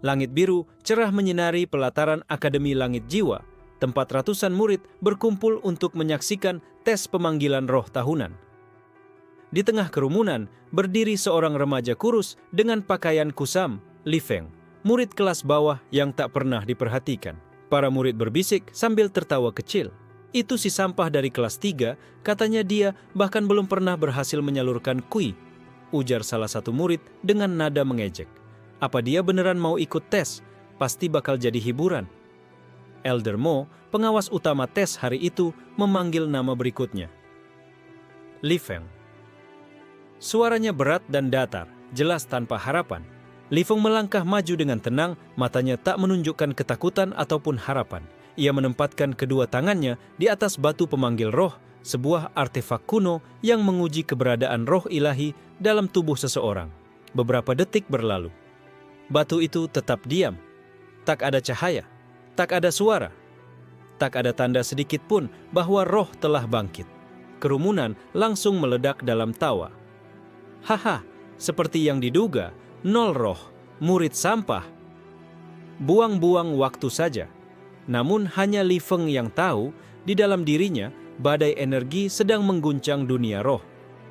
Langit biru cerah menyinari pelataran Akademi Langit Jiwa, tempat ratusan murid berkumpul untuk menyaksikan tes pemanggilan roh tahunan. Di tengah kerumunan, berdiri seorang remaja kurus dengan pakaian kusam, Li Feng, murid kelas bawah yang tak pernah diperhatikan. Para murid berbisik sambil tertawa kecil. Itu si sampah dari kelas 3, katanya dia bahkan belum pernah berhasil menyalurkan kui, ujar salah satu murid dengan nada mengejek. Apa dia beneran mau ikut tes? Pasti bakal jadi hiburan. Elder Mo, pengawas utama tes hari itu, memanggil nama berikutnya. Li Feng. Suaranya berat dan datar, jelas tanpa harapan. Li Feng melangkah maju dengan tenang, matanya tak menunjukkan ketakutan ataupun harapan. Ia menempatkan kedua tangannya di atas batu pemanggil roh, sebuah artefak kuno yang menguji keberadaan roh ilahi dalam tubuh seseorang. Beberapa detik berlalu. Batu itu tetap diam. Tak ada cahaya, tak ada suara, tak ada tanda sedikit pun bahwa roh telah bangkit. Kerumunan langsung meledak dalam tawa. Haha, seperti yang diduga, nol roh, murid sampah. Buang-buang waktu saja. Namun hanya Li Feng yang tahu, di dalam dirinya badai energi sedang mengguncang dunia roh.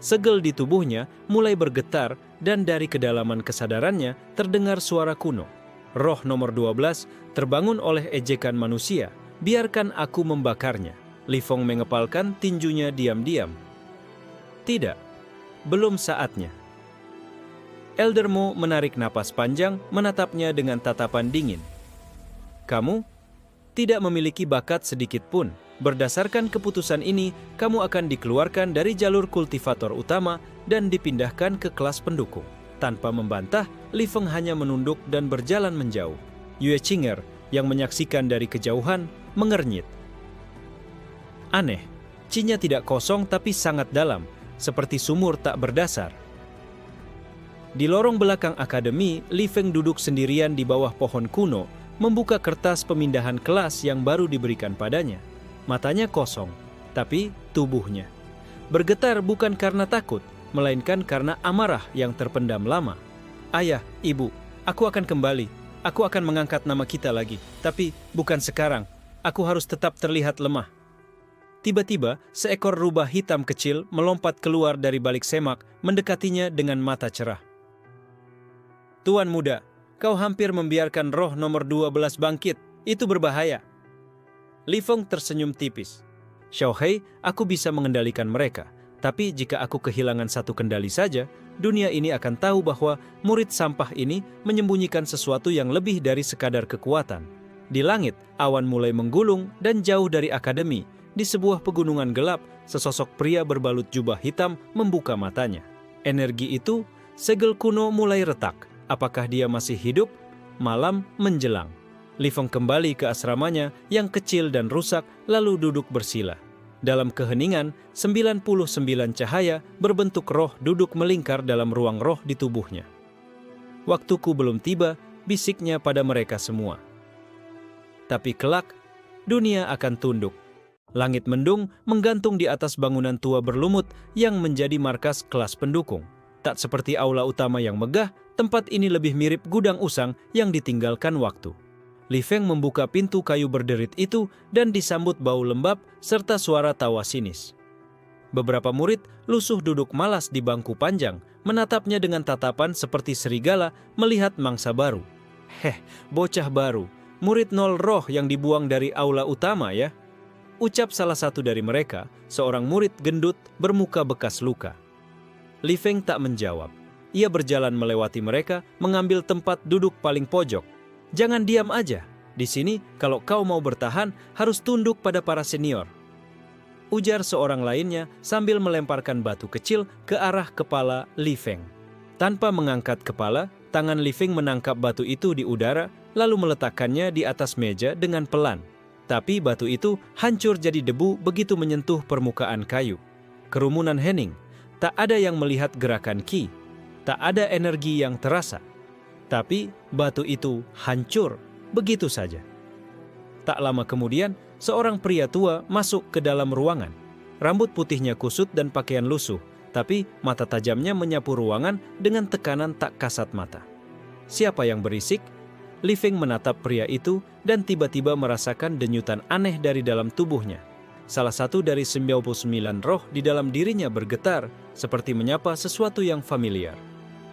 Segel di tubuhnya mulai bergetar dan dari kedalaman kesadarannya terdengar suara kuno. Roh nomor 12 terbangun oleh ejekan manusia. Biarkan aku membakarnya. Li Feng mengepalkan tinjunya diam-diam. Tidak, belum saatnya. Elder Mo menarik napas panjang, menatapnya dengan tatapan dingin. Kamu tidak memiliki bakat sedikit pun. Berdasarkan keputusan ini, kamu akan dikeluarkan dari jalur kultivator utama dan dipindahkan ke kelas pendukung. Tanpa membantah, Li Feng hanya menunduk dan berjalan menjauh. Yue Qinger yang menyaksikan dari kejauhan mengernyit. Aneh, Qi-nya tidak kosong tapi sangat dalam, seperti sumur tak berdasar. Di lorong belakang akademi, Li Feng duduk sendirian di bawah pohon kuno, membuka kertas pemindahan kelas yang baru diberikan padanya. Matanya kosong, tapi tubuhnya bergetar bukan karena takut, melainkan karena amarah yang terpendam lama. Ayah, ibu, aku akan kembali. Aku akan mengangkat nama kita lagi. Tapi bukan sekarang. Aku harus tetap terlihat lemah. Tiba-tiba, seekor rubah hitam kecil melompat keluar dari balik semak, mendekatinya dengan mata cerah. Tuan muda, kau hampir membiarkan roh nomor 12 bangkit. Itu berbahaya. Li Feng tersenyum tipis. Xiao Hei, aku bisa mengendalikan mereka. Tapi jika aku kehilangan satu kendali saja, dunia ini akan tahu bahwa murid sampah ini menyembunyikan sesuatu yang lebih dari sekadar kekuatan. Di langit, awan mulai menggulung dan jauh dari akademi, di sebuah pegunungan gelap, sesosok pria berbalut jubah hitam membuka matanya. Energi itu, segel kuno mulai retak. Apakah dia masih hidup? Malam menjelang. Li Feng kembali ke asramanya yang kecil dan rusak, lalu duduk bersila. Dalam keheningan, 99 cahaya berbentuk roh duduk melingkar dalam ruang roh di tubuhnya. Waktuku belum tiba, bisiknya pada mereka semua. Tapi kelak, dunia akan tunduk. Langit mendung menggantung di atas bangunan tua berlumut yang menjadi markas kelas pendukung. Tak seperti aula utama yang megah, tempat ini lebih mirip gudang usang yang ditinggalkan waktu. Li Feng membuka pintu kayu berderit itu dan disambut bau lembab serta suara tawa sinis. Beberapa murid lusuh duduk malas di bangku panjang, menatapnya dengan tatapan seperti serigala melihat mangsa baru. Bocah baru, murid nol roh yang dibuang dari aula utama ya? Ucap salah satu dari mereka, seorang murid gendut bermuka bekas luka. Li Feng tak menjawab. Ia berjalan melewati mereka, mengambil tempat duduk paling pojok. Jangan diam aja. Di sini, kalau kau mau bertahan, harus tunduk pada para senior. Ujar seorang lainnya sambil melemparkan batu kecil ke arah kepala Li Feng. Tanpa mengangkat kepala, tangan Li Feng menangkap batu itu di udara, lalu meletakkannya di atas meja dengan pelan. Tapi batu itu hancur jadi debu begitu menyentuh permukaan kayu. Kerumunan hening. Tak ada yang melihat gerakan Qi. Tak ada energi yang terasa. Tapi batu itu hancur begitu saja. Tak lama kemudian, seorang pria tua masuk ke dalam ruangan. Rambut putihnya kusut dan pakaian lusuh, tapi mata tajamnya menyapu ruangan dengan tekanan tak kasat mata. Siapa yang berisik? Li Feng menatap pria itu dan tiba-tiba merasakan denyutan aneh dari dalam tubuhnya. Salah satu dari 99 roh di dalam dirinya bergetar, seperti menyapa sesuatu yang familiar.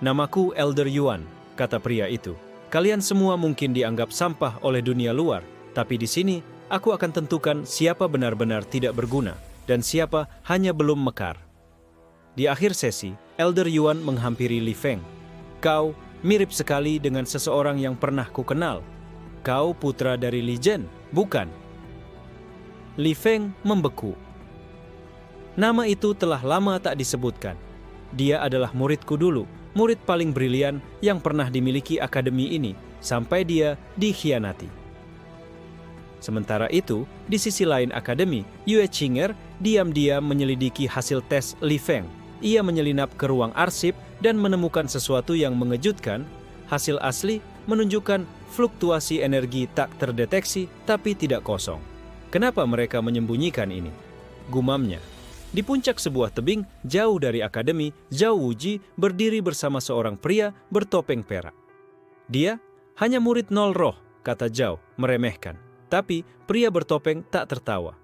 "Namaku Elder Yuan," kata pria itu. "Kalian semua mungkin dianggap sampah oleh dunia luar, tapi di sini aku akan tentukan siapa benar-benar tidak berguna dan siapa hanya belum mekar." Di akhir sesi, Elder Yuan menghampiri Li Feng. "Kau mirip sekali dengan seseorang yang pernah kukenal. Kau putra dari Li Zhen, bukan?" Li Feng membeku. Nama itu telah lama tak disebutkan. Dia adalah muridku dulu, murid paling brilian yang pernah dimiliki akademi ini, sampai dia dikhianati. Sementara itu, di sisi lain akademi, Yue Qinger diam-diam menyelidiki hasil tes Li Feng. Ia menyelinap ke ruang arsip dan menemukan sesuatu yang mengejutkan. Hasil asli menunjukkan fluktuasi energi tak terdeteksi tapi tidak kosong. Kenapa mereka menyembunyikan ini? Gumamnya. Di puncak sebuah tebing jauh dari akademi, Zhao Wuji berdiri bersama seorang pria bertopeng perak. "Dia hanya murid 0 roh," kata Zhao meremehkan. Tapi pria bertopeng tak tertawa.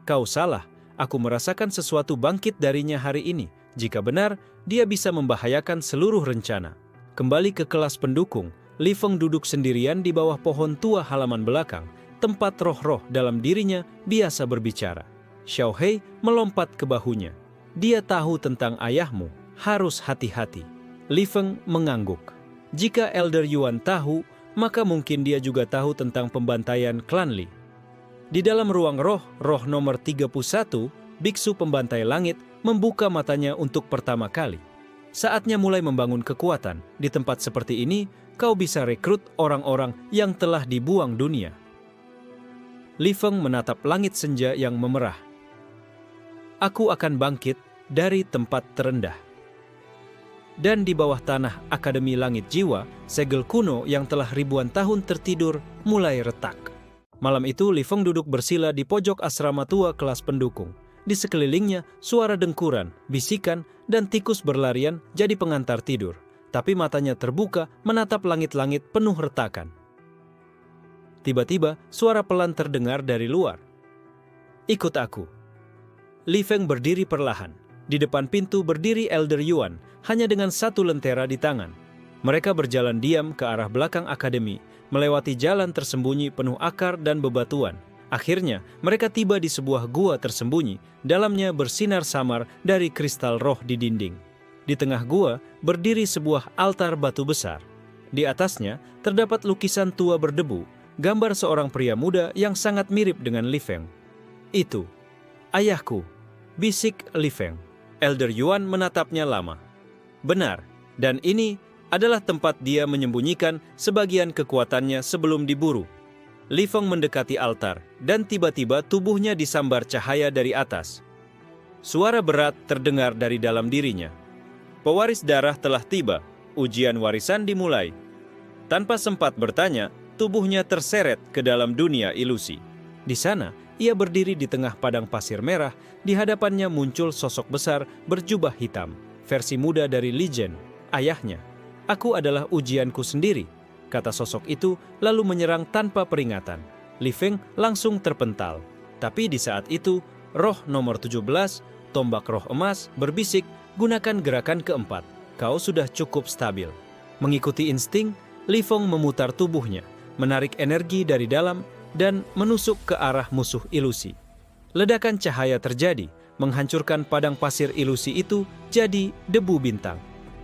"Kau salah, aku merasakan sesuatu bangkit darinya hari ini. Jika benar, dia bisa membahayakan seluruh rencana." Kembali ke kelas pendukung, Li Feng duduk sendirian di bawah pohon tua halaman belakang, tempat roh-roh dalam dirinya biasa berbicara. Xiao Hei melompat ke bahunya. "Dia tahu tentang ayahmu, harus hati-hati." Li Feng mengangguk. Jika Elder Yuan tahu, maka mungkin dia juga tahu tentang pembantaian klan Li. Di dalam ruang roh, roh nomor 31, biksu pembantai langit membuka matanya untuk pertama kali. Saatnya mulai membangun kekuatan. Di tempat seperti ini, kau bisa rekrut orang-orang yang telah dibuang dunia. Li Feng menatap langit senja yang memerah. "Aku akan bangkit dari tempat terendah." Dan di bawah tanah Akademi Langit Jiwa, segel kuno yang telah ribuan tahun tertidur mulai retak. Malam itu Li Feng duduk bersila di pojok asrama tua kelas pendukung. Di sekelilingnya, suara dengkuran, bisikan, dan tikus berlarian jadi pengantar tidur. Tapi matanya terbuka menatap langit-langit penuh retakan. Tiba-tiba, suara pelan terdengar dari luar. "Ikut aku." Li Feng berdiri perlahan. Di depan pintu berdiri Elder Yuan, hanya dengan satu lentera di tangan. Mereka berjalan diam ke arah belakang akademi, melewati jalan tersembunyi penuh akar dan bebatuan. Akhirnya, mereka tiba di sebuah gua tersembunyi, dalamnya bersinar samar dari kristal roh di dinding. Di tengah gua berdiri sebuah altar batu besar. Di atasnya terdapat lukisan tua berdebu, gambar seorang pria muda yang sangat mirip dengan Li Feng. "Itu, ayahku," bisik Li Feng. Elder Yuan menatapnya lama. "Benar, dan ini adalah tempat dia menyembunyikan sebagian kekuatannya sebelum diburu." Li Feng mendekati altar, dan tiba-tiba tubuhnya disambar cahaya dari atas. Suara berat terdengar dari dalam dirinya. "Pewaris darah telah tiba, ujian warisan dimulai." Tanpa sempat bertanya, tubuhnya terseret ke dalam dunia ilusi. Di sana, ia berdiri di tengah padang pasir merah, di hadapannya muncul sosok besar berjubah hitam, versi muda dari Li Zhen, ayahnya. "Aku adalah ujianku sendiri," kata sosok itu, lalu menyerang tanpa peringatan. Li Feng langsung terpental. Tapi di saat itu, roh nomor 17, tombak roh emas, berbisik, "Gunakan gerakan keempat. Kau sudah cukup stabil." Mengikuti insting, Li Feng memutar tubuhnya, menarik energi dari dalam, dan menusuk ke arah musuh ilusi. Ledakan cahaya terjadi, menghancurkan padang pasir ilusi itu jadi debu bintang.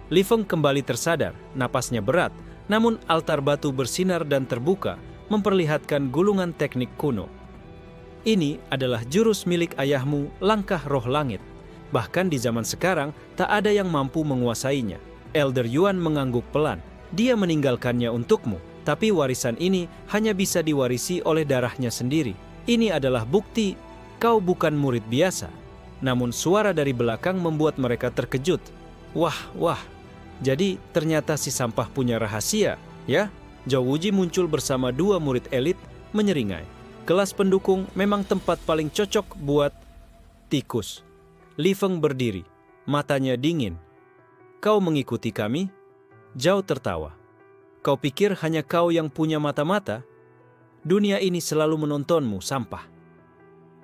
Li Feng kembali tersadar, napasnya berat, namun altar batu bersinar dan terbuka, memperlihatkan gulungan teknik kuno. "Ini adalah jurus milik ayahmu, langkah roh langit. Bahkan di zaman sekarang, tak ada yang mampu menguasainya." Elder Yuan mengangguk pelan. "Dia meninggalkannya untukmu, tapi warisan ini hanya bisa diwarisi oleh darahnya sendiri. Ini adalah bukti kau bukan murid biasa." Namun suara dari belakang membuat mereka terkejut. Wah, jadi ternyata si sampah punya rahasia, ya?" Zhao Wuji muncul bersama dua murid elit menyeringai. Kelas pendukung memang tempat paling cocok buat tikus. Li Feng berdiri, matanya dingin. "Kau mengikuti kami?" Zhao tertawa. Kau pikir hanya kau yang punya mata-mata? Dunia ini selalu menontonmu, sampah.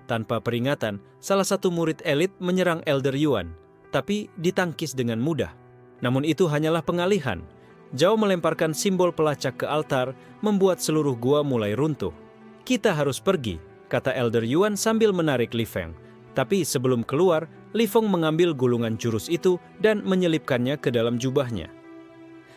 Tanpa peringatan, salah satu murid elit menyerang Elder Yuan, tapi ditangkis dengan mudah. Namun itu hanyalah pengalihan. Zhao melemparkan simbol pelacak ke altar, membuat seluruh gua mulai runtuh. Kita harus pergi, kata Elder Yuan sambil menarik Li Feng. Tapi sebelum keluar, Li Feng mengambil gulungan jurus itu dan menyelipkannya ke dalam jubahnya.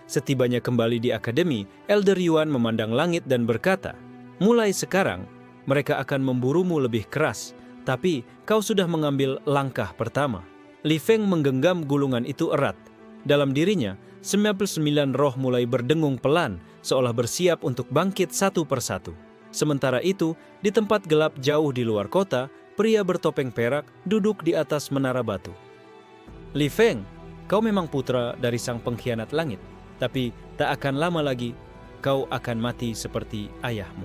Setibanya kembali di akademi, Elder Yuan memandang langit dan berkata, mulai sekarang, mereka akan memburumu lebih keras, tapi kau sudah mengambil langkah pertama. Li Feng menggenggam gulungan itu erat. Dalam dirinya, 99 roh mulai berdengung pelan, seolah bersiap untuk bangkit satu persatu. Sementara itu, di tempat gelap jauh di luar kota, pria bertopeng perak duduk di atas menara batu. Li Feng, kau memang putra dari sang pengkhianat langit, tapi tak akan lama lagi kau akan mati seperti ayahmu.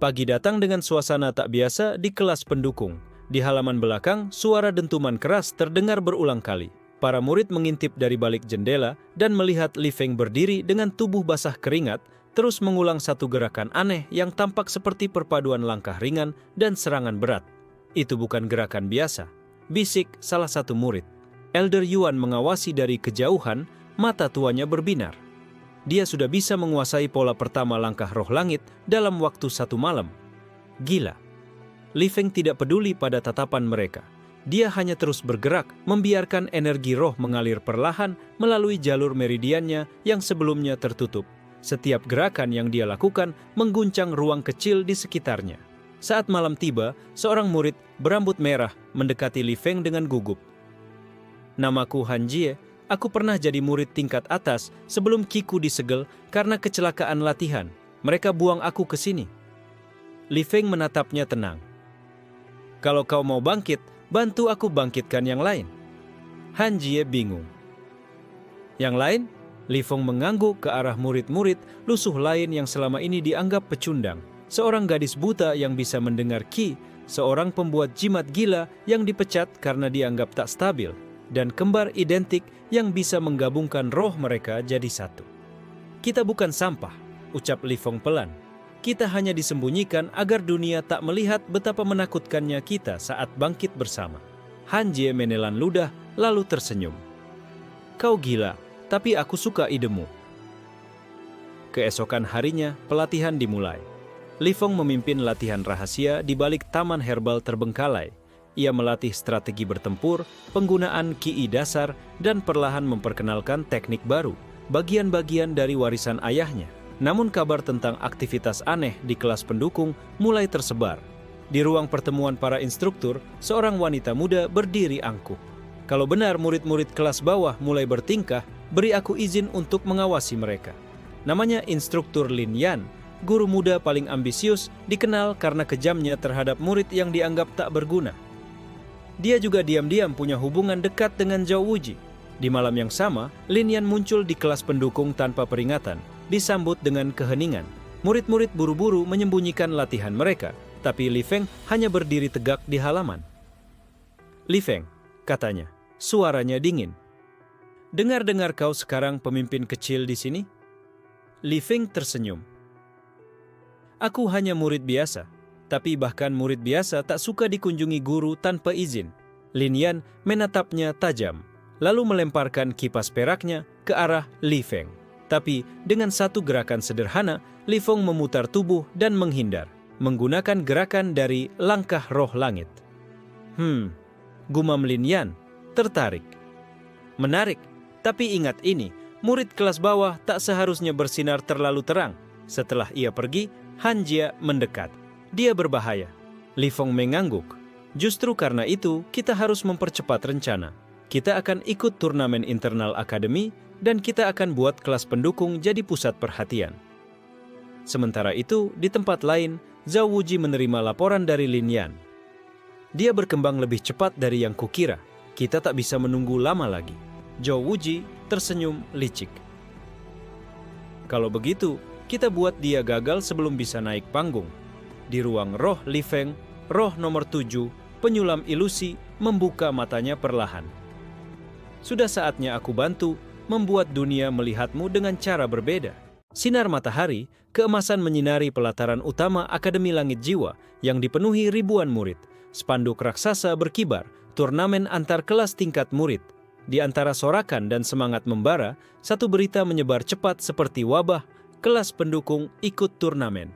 Pagi datang dengan suasana tak biasa di kelas pendukung. Di halaman belakang, suara dentuman keras terdengar berulang kali. Para murid mengintip dari balik jendela dan melihat Li Feng berdiri dengan tubuh basah keringat, terus mengulang satu gerakan aneh yang tampak seperti perpaduan langkah ringan dan serangan berat. Itu bukan gerakan biasa, bisik salah satu murid. Elder Yuan mengawasi dari kejauhan, mata tuanya berbinar. Dia sudah bisa menguasai pola pertama langkah roh langit dalam waktu 1 malam. Gila. Li Feng tidak peduli pada tatapan mereka. Dia hanya terus bergerak, membiarkan energi roh mengalir perlahan melalui jalur meridiannya yang sebelumnya tertutup. Setiap gerakan yang dia lakukan mengguncang ruang kecil di sekitarnya. Saat malam tiba, seorang murid berambut merah mendekati Li Feng dengan gugup. Namaku Han Jie, aku pernah jadi murid tingkat atas sebelum Kiku disegel karena kecelakaan latihan. Mereka buang aku ke sini. Li Feng menatapnya tenang. Kalau kau mau bangkit, bantu aku bangkitkan yang lain. Han Jie bingung. Yang lain? Li Feng mengangguk ke arah murid-murid lusuh lain yang selama ini dianggap pecundang. Seorang gadis buta yang bisa mendengar ki, seorang pembuat jimat gila yang dipecat karena dianggap tak stabil, dan kembar identik yang bisa menggabungkan roh mereka jadi satu. Kita bukan sampah, ucap Li Feng pelan. Kita hanya disembunyikan agar dunia tak melihat betapa menakutkannya kita saat bangkit bersama. Han Jie menelan ludah lalu tersenyum. Kau gila, tapi aku suka idemu. Keesokan harinya, pelatihan dimulai. Li Feng memimpin latihan rahasia di balik taman herbal terbengkalai. Ia melatih strategi bertempur, penggunaan ki dasar, dan perlahan memperkenalkan teknik baru, bagian-bagian dari warisan ayahnya. Namun kabar tentang aktivitas aneh di kelas pendukung mulai tersebar. Di ruang pertemuan para instruktur, seorang wanita muda berdiri angkuh. Kalau benar murid-murid kelas bawah mulai bertingkah, beri aku izin untuk mengawasi mereka. Namanya Instruktur Lin Yan, guru muda paling ambisius, dikenal karena kejamnya terhadap murid yang dianggap tak berguna. Dia juga diam-diam punya hubungan dekat dengan Zhao Wuji. Di malam yang sama, Lin Yan muncul di kelas pendukung tanpa peringatan, disambut dengan keheningan. Murid-murid buru-buru menyembunyikan latihan mereka, tapi Li Feng hanya berdiri tegak di halaman. Li Feng, katanya, suaranya dingin. Dengar-dengar kau sekarang pemimpin kecil di sini? Li Feng tersenyum. Aku hanya murid biasa, tapi bahkan murid biasa tak suka dikunjungi guru tanpa izin. Lin Yan menatapnya tajam, lalu melemparkan kipas peraknya ke arah Li Feng. Tapi dengan satu gerakan sederhana, Li Feng memutar tubuh dan menghindar, menggunakan gerakan dari langkah roh langit. Gumam Lin Yan, tertarik. Menarik, tapi ingat ini, murid kelas bawah tak seharusnya bersinar terlalu terang. Setelah ia pergi, Han Jie mendekat. Dia berbahaya. Li Feng mengangguk. Justru karena itu, kita harus mempercepat rencana. Kita akan ikut turnamen internal akademi, dan kita akan buat kelas pendukung jadi pusat perhatian. Sementara itu, di tempat lain, Zhao Wuji menerima laporan dari Lin Yan. Dia berkembang lebih cepat dari yang kukira. Kita tak bisa menunggu lama lagi. Zhao Wuji tersenyum licik. Kalau begitu, kita buat dia gagal sebelum bisa naik panggung. Di ruang roh Li Feng, roh nomor 7, penyulam ilusi, membuka matanya perlahan. Sudah saatnya aku bantu membuat dunia melihatmu dengan cara berbeda. Sinar matahari, keemasan menyinari pelataran utama Akademi Langit Jiwa yang dipenuhi ribuan murid. Spanduk raksasa berkibar, turnamen antar kelas tingkat murid. Di antara sorakan dan semangat membara, satu berita menyebar cepat seperti wabah, kelas pendukung ikut turnamen.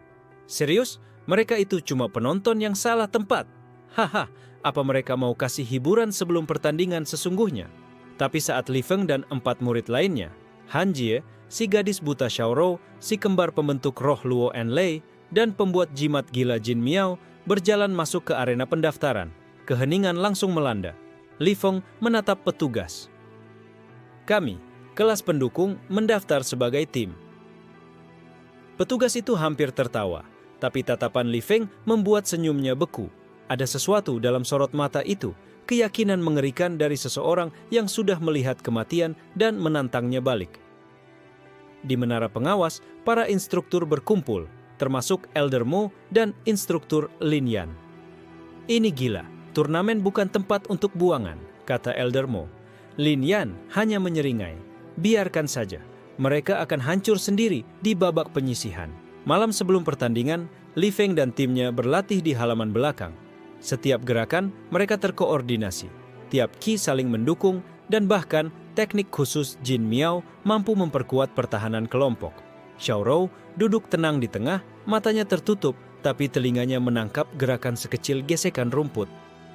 Serius? Mereka itu cuma penonton yang salah tempat. Haha, apa mereka mau kasih hiburan sebelum pertandingan sesungguhnya? Tapi saat Li Feng dan 4 murid lainnya, Han Jie, si gadis buta Xiaorou, si kembar pembentuk roh Luo Enlei, dan pembuat jimat gila Jin Miao berjalan masuk ke arena pendaftaran, keheningan langsung melanda. Li Feng menatap petugas. Kami, kelas pendukung, mendaftar sebagai tim. Petugas itu hampir tertawa, tapi tatapan Li Feng membuat senyumnya beku. Ada sesuatu dalam sorot mata itu, keyakinan mengerikan dari seseorang yang sudah melihat kematian dan menantangnya balik. Di menara pengawas, para instruktur berkumpul, termasuk Elder Mo dan instruktur Lin Yan. Ini gila, turnamen bukan tempat untuk buangan, kata Elder Mo. Lin Yan hanya menyeringai. Biarkan saja, mereka akan hancur sendiri di babak penyisihan. Malam sebelum pertandingan, Li Feng dan timnya berlatih di halaman belakang. Setiap gerakan, mereka terkoordinasi. Tiap ki saling mendukung, dan bahkan teknik khusus Jin Miao mampu memperkuat pertahanan kelompok. Xiaorou duduk tenang di tengah, matanya tertutup, tapi telinganya menangkap gerakan sekecil gesekan rumput.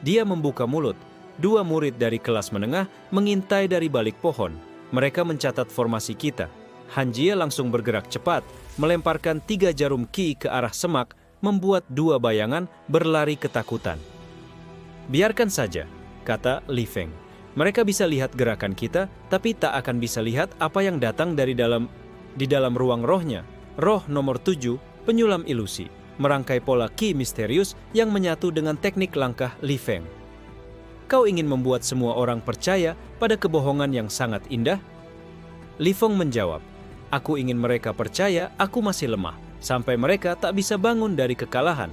Dia membuka mulut. 2 murid dari kelas menengah mengintai dari balik pohon. Mereka mencatat formasi kita. Han Jie langsung bergerak cepat, melemparkan 3 jarum ki ke arah semak, membuat 2 bayangan berlari ketakutan. Biarkan saja, kata Li Feng. Mereka bisa lihat gerakan kita, tapi tak akan bisa lihat apa yang datang di dalam ruang rohnya. Roh nomor 7, penyulam ilusi, merangkai pola ki misterius yang menyatu dengan teknik langkah Li Feng. Kau ingin membuat semua orang percaya pada kebohongan yang sangat indah? Li Feng menjawab, aku ingin mereka percaya aku masih lemah, sampai mereka tak bisa bangun dari kekalahan.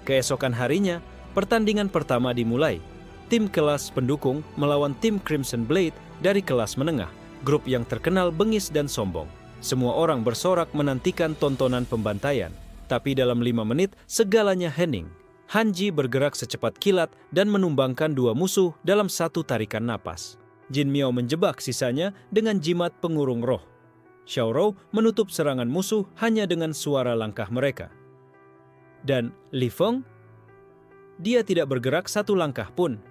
Keesokan harinya, pertandingan pertama dimulai. Tim kelas pendukung melawan tim Crimson Blade dari kelas menengah, grup yang terkenal bengis dan sombong. Semua orang bersorak menantikan tontonan pembantaian. Tapi dalam 5 menit, segalanya hening. Han Ji bergerak secepat kilat dan menumbangkan 2 musuh dalam satu tarikan napas. Jin Miao menjebak sisanya dengan jimat pengurung roh. Xiaorou menutup serangan musuh hanya dengan suara langkah mereka. Dan Li Feng? Dia tidak bergerak satu langkah pun.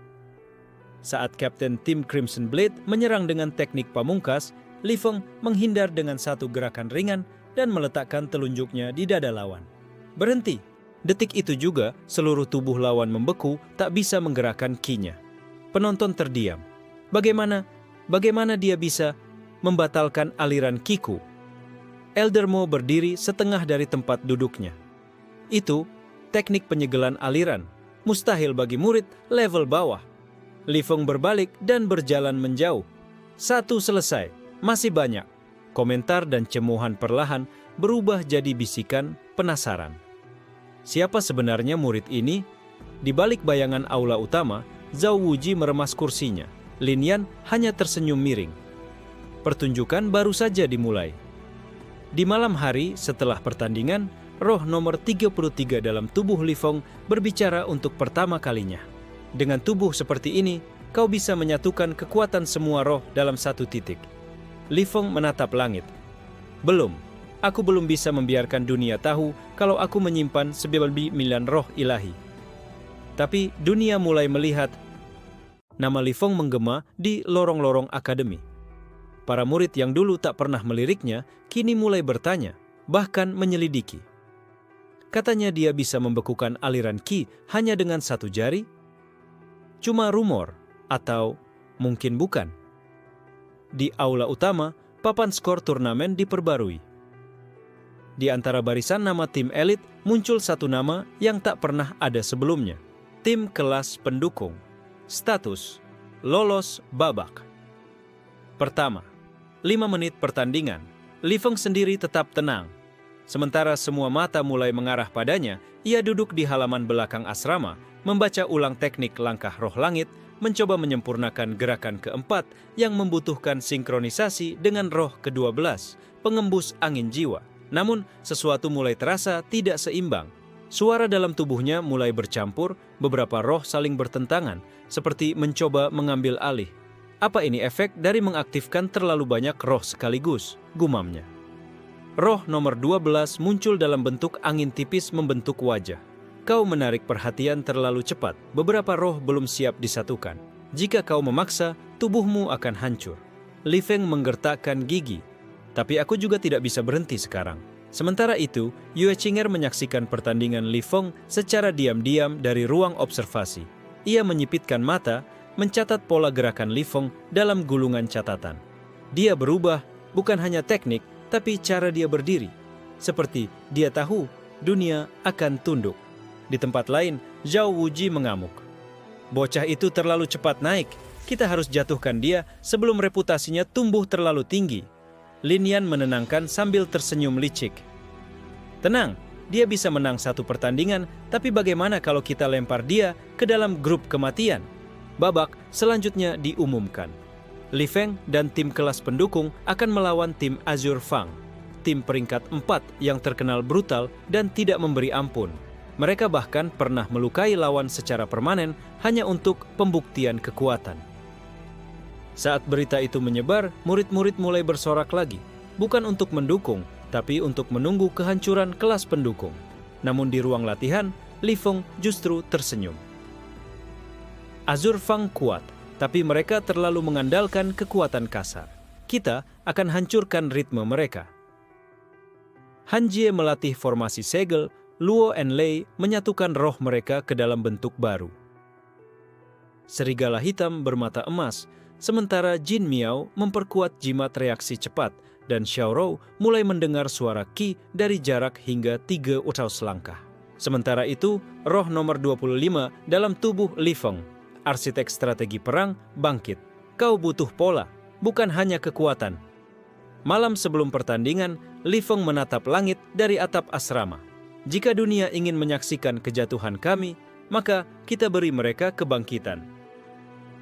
Saat kapten tim Crimson Blade menyerang dengan teknik pamungkas, Li Feng menghindar dengan satu gerakan ringan dan meletakkan telunjuknya di dada lawan. Berhenti. Detik itu juga, seluruh tubuh lawan membeku, tak bisa menggerakkan ki-nya. Penonton terdiam. Bagaimana dia bisa membatalkan aliran ki-ku? Elder Mo berdiri setengah dari tempat duduknya. Itu teknik penyegelan aliran. Mustahil bagi murid level bawah. Li Feng berbalik dan berjalan menjauh. 1 selesai, masih banyak. Komentar dan cemohan perlahan berubah jadi bisikan penasaran. Siapa sebenarnya murid ini? Di balik bayangan aula utama, Zhao Wuji meremas kursinya. Lin Yan hanya tersenyum miring. Pertunjukan baru saja dimulai. Di malam hari setelah pertandingan, roh nomor 33 dalam tubuh Li Feng berbicara untuk pertama kalinya. Dengan tubuh seperti ini, kau bisa menyatukan kekuatan semua roh dalam satu titik. Li Feng menatap langit. Belum, aku belum bisa membiarkan dunia tahu kalau aku menyimpan 9 roh ilahi. Tapi dunia mulai melihat. Nama Li Feng menggema di lorong-lorong akademi. Para murid yang dulu tak pernah meliriknya, kini mulai bertanya, bahkan menyelidiki. Katanya dia bisa membekukan aliran ki hanya dengan 1 jari? Cuma rumor, atau mungkin bukan. Di aula utama, papan skor turnamen diperbarui. Di antara barisan nama tim elit, muncul 1 nama yang tak pernah ada sebelumnya. Tim kelas pendukung. Status, lolos babak. Pertama, 5 menit pertandingan. Li Feng sendiri tetap tenang. Sementara semua mata mulai mengarah padanya, Ia duduk di halaman belakang asrama, membaca ulang teknik langkah roh langit, mencoba menyempurnakan gerakan keempat yang membutuhkan sinkronisasi dengan roh ke-12, pengembus angin jiwa. Namun, sesuatu mulai terasa tidak seimbang. Suara dalam tubuhnya mulai bercampur, beberapa roh saling bertentangan, seperti mencoba mengambil alih. Apa ini efek dari mengaktifkan terlalu banyak roh sekaligus? Gumamnya. Roh nomor 12 muncul dalam bentuk angin tipis membentuk wajah. Kau menarik perhatian terlalu cepat, beberapa roh belum siap disatukan. Jika kau memaksa, tubuhmu akan hancur. Li Feng menggertakkan gigi. Tapi aku juga tidak bisa berhenti sekarang. Sementara itu, Yue Qinger menyaksikan pertandingan Li Feng secara diam-diam dari ruang observasi. Ia menyipitkan mata, mencatat pola gerakan Li Feng dalam gulungan catatan. Dia berubah, bukan hanya teknik, tapi cara dia berdiri. Seperti dia tahu, dunia akan tunduk. Di tempat lain, Zhao Wuji mengamuk. Bocah itu terlalu cepat naik. Kita harus jatuhkan dia sebelum reputasinya tumbuh terlalu tinggi. Lin Yan menenangkan sambil tersenyum licik. Tenang, dia bisa menang satu pertandingan, tapi bagaimana kalau kita lempar dia ke dalam grup kematian? Babak selanjutnya diumumkan. Li Feng dan tim kelas pendukung akan melawan tim Azure Fang, tim peringkat 4 yang terkenal brutal dan tidak memberi ampun. Mereka bahkan pernah melukai lawan secara permanen hanya untuk pembuktian kekuatan. Saat berita itu menyebar, murid-murid mulai bersorak lagi, bukan untuk mendukung, tapi untuk menunggu kehancuran kelas pendukung. Namun di ruang latihan, Li Feng justru tersenyum. Azure Fang kuat, tapi mereka terlalu mengandalkan kekuatan kasar. Kita akan hancurkan ritme mereka. Han Jie melatih formasi segel, Luo Enlei menyatukan roh mereka ke dalam bentuk baru. Serigala hitam bermata emas, sementara Jin Miao memperkuat jimat reaksi cepat dan Xiaorou mulai mendengar suara Qi dari jarak hingga 3 selangkah. Sementara itu, roh nomor 25 dalam tubuh Li Feng, arsitek strategi perang, bangkit. Kau butuh pola, bukan hanya kekuatan. Malam sebelum pertandingan, Li Feng menatap langit dari atap asrama. Jika dunia ingin menyaksikan kejatuhan kami, maka kita beri mereka kebangkitan.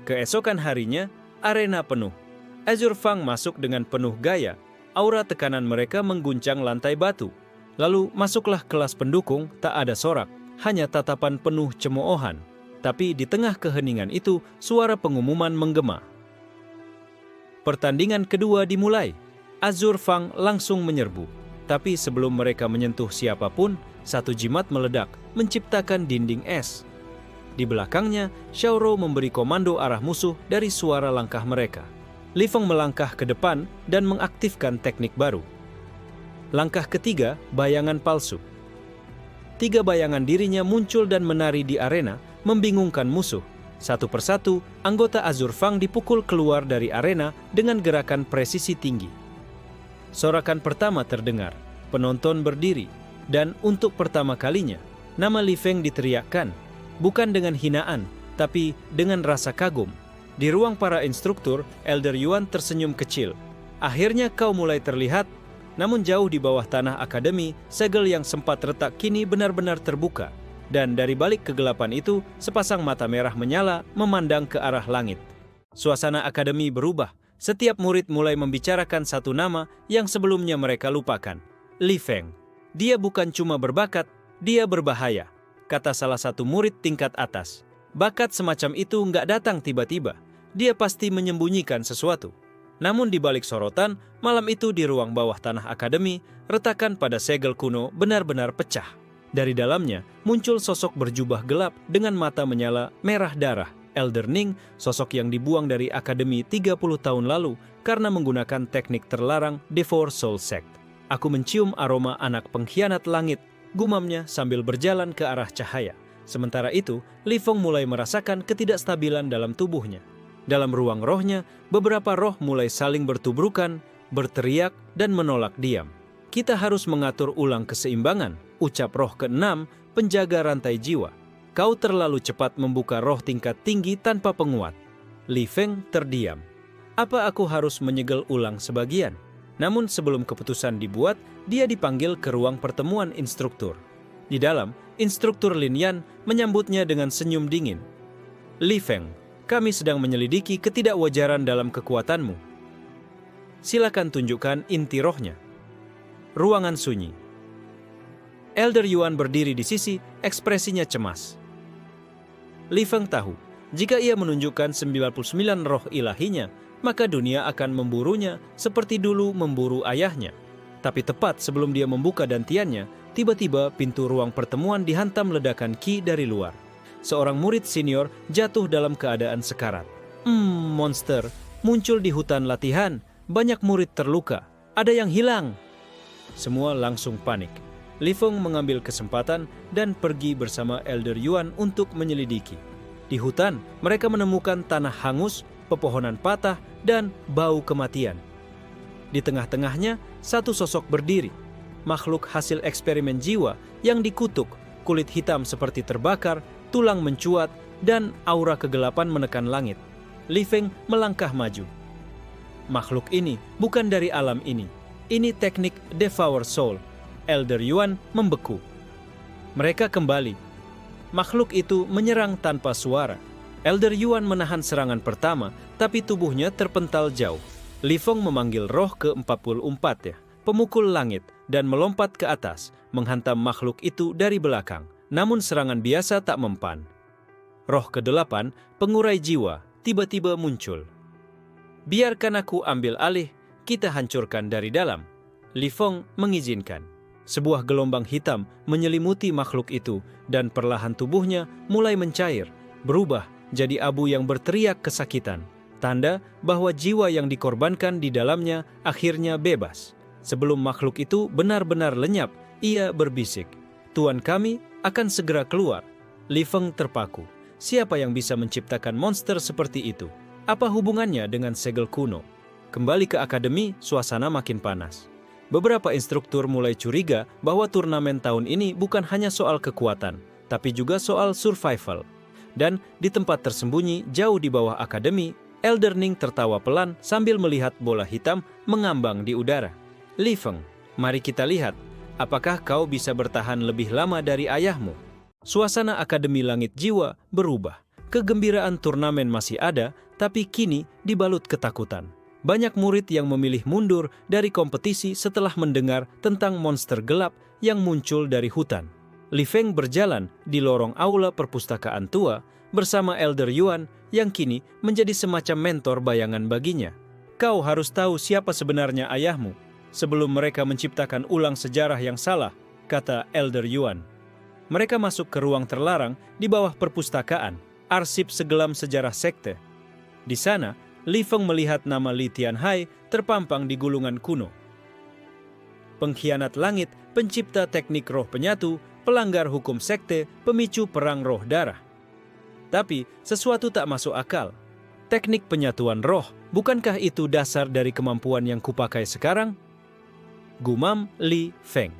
Keesokan harinya, arena penuh. Azure Fang masuk dengan penuh gaya. Aura tekanan mereka mengguncang lantai batu. Lalu masuklah kelas pendukung, tak ada sorak, hanya tatapan penuh cemoohan. Tapi di tengah keheningan itu, suara pengumuman menggema. Pertandingan kedua dimulai. Azure Fang langsung menyerbu. Tapi sebelum mereka menyentuh siapapun, satu jimat meledak, menciptakan dinding es. Di belakangnya, Xiaorou memberi komando arah musuh dari suara langkah mereka. Li Feng melangkah ke depan dan mengaktifkan teknik baru. Langkah ketiga, bayangan palsu. 3 bayangan dirinya muncul dan menari di arena, membingungkan musuh. Satu persatu, anggota Azure Fang dipukul keluar dari arena dengan gerakan presisi tinggi. Sorakan pertama terdengar, penonton berdiri, dan untuk pertama kalinya, nama Li Feng diteriakkan, bukan dengan hinaan, tapi dengan rasa kagum. Di ruang para instruktur, Elder Yuan tersenyum kecil. Akhirnya kau mulai terlihat, namun jauh di bawah tanah akademi, segel yang sempat retak kini benar-benar terbuka. Dan dari balik kegelapan itu, sepasang mata merah menyala memandang ke arah langit. Suasana akademi berubah. Setiap murid mulai membicarakan satu nama yang sebelumnya mereka lupakan. Li Feng. Dia bukan cuma berbakat, dia berbahaya, kata salah satu murid tingkat atas. Bakat semacam itu nggak datang tiba-tiba. Dia pasti menyembunyikan sesuatu. Namun di balik sorotan, malam itu di ruang bawah tanah akademi, retakan pada segel kuno benar-benar pecah. Dari dalamnya, muncul sosok berjubah gelap dengan mata menyala merah darah. Elder Ning, sosok yang dibuang dari akademi 30 tahun lalu karena menggunakan teknik terlarang Devour Soul Sect. Aku mencium aroma anak pengkhianat langit, gumamnya sambil berjalan ke arah cahaya. Sementara itu, Li Feng mulai merasakan ketidakstabilan dalam tubuhnya. Dalam ruang rohnya, beberapa roh mulai saling bertubrukan, berteriak, dan menolak diam. Kita harus mengatur ulang keseimbangan, ucap roh ke-6, penjaga rantai jiwa. Kau terlalu cepat membuka roh tingkat tinggi tanpa penguat. Li Feng terdiam. Apa aku harus menyegel ulang sebagian? Namun sebelum keputusan dibuat, dia dipanggil ke ruang pertemuan instruktur. Di dalam, instruktur Lin Yan menyambutnya dengan senyum dingin. Li Feng, kami sedang menyelidiki ketidakwajaran dalam kekuatanmu. Silakan tunjukkan inti rohnya. Ruangan sunyi. Elder Yuan berdiri di sisi, ekspresinya cemas. Li Feng tahu, jika ia menunjukkan 99 roh ilahinya, maka dunia akan memburunya seperti dulu memburu ayahnya. Tapi tepat sebelum dia membuka dantiannya, tiba-tiba pintu ruang pertemuan dihantam ledakan ki dari luar. Seorang murid senior jatuh dalam keadaan sekarat. Monster muncul di hutan latihan. Banyak murid terluka. Ada yang hilang. Semua langsung panik. Li Feng mengambil kesempatan dan pergi bersama Elder Yuan untuk menyelidiki. Di hutan, mereka menemukan tanah hangus, pepohonan patah, dan bau kematian. Di tengah-tengahnya, satu sosok berdiri. Makhluk hasil eksperimen jiwa yang dikutuk, kulit hitam seperti terbakar, tulang mencuat, dan aura kegelapan menekan langit. Li Feng melangkah maju. Makhluk ini bukan dari alam ini. Ini teknik Devour Soul. Elder Yuan membeku. Mereka kembali. Makhluk itu menyerang tanpa suara. Elder Yuan menahan serangan pertama, tapi tubuhnya terpental jauh. Li Feng memanggil roh ke-44 ya, pemukul langit, dan melompat ke atas, menghantam makhluk itu dari belakang. Namun serangan biasa tak mempan. Roh ke-8, pengurai jiwa, tiba-tiba muncul. Biarkan aku ambil alih, kita hancurkan dari dalam. Li Feng mengizinkan. Sebuah gelombang hitam menyelimuti makhluk itu, dan perlahan tubuhnya mulai mencair, berubah jadi abu yang berteriak kesakitan. Tanda bahwa jiwa yang dikorbankan di dalamnya akhirnya bebas. Sebelum makhluk itu benar-benar lenyap, ia berbisik, "Tuan kami akan segera keluar." Li Feng terpaku. Siapa yang bisa menciptakan monster seperti itu? Apa hubungannya dengan segel kuno? Kembali ke akademi, suasana makin panas. Beberapa instruktur mulai curiga bahwa turnamen tahun ini bukan hanya soal kekuatan, tapi juga soal survival. Dan di tempat tersembunyi jauh di bawah akademi, Elder Ning tertawa pelan sambil melihat bola hitam mengambang di udara. "Li Feng, mari kita lihat, apakah kau bisa bertahan lebih lama dari ayahmu?" Suasana Akademi Langit Jiwa berubah. Kegembiraan turnamen masih ada, tapi kini dibalut ketakutan. Banyak murid yang memilih mundur dari kompetisi setelah mendengar tentang monster gelap yang muncul dari hutan. Li Feng berjalan di lorong aula perpustakaan tua bersama Elder Yuan yang kini menjadi semacam mentor bayangan baginya. "Kau harus tahu siapa sebenarnya ayahmu sebelum mereka menciptakan ulang sejarah yang salah," kata Elder Yuan. Mereka masuk ke ruang terlarang di bawah perpustakaan, arsip segelam sejarah sekte. Di sana, Li Feng melihat nama Li Tianhai terpampang di gulungan kuno. Pengkhianat langit, pencipta teknik roh penyatu, pelanggar hukum sekte, pemicu perang roh darah. Tapi sesuatu tak masuk akal. Teknik penyatuan roh, bukankah itu dasar dari kemampuan yang kupakai sekarang? Gumam Li Feng.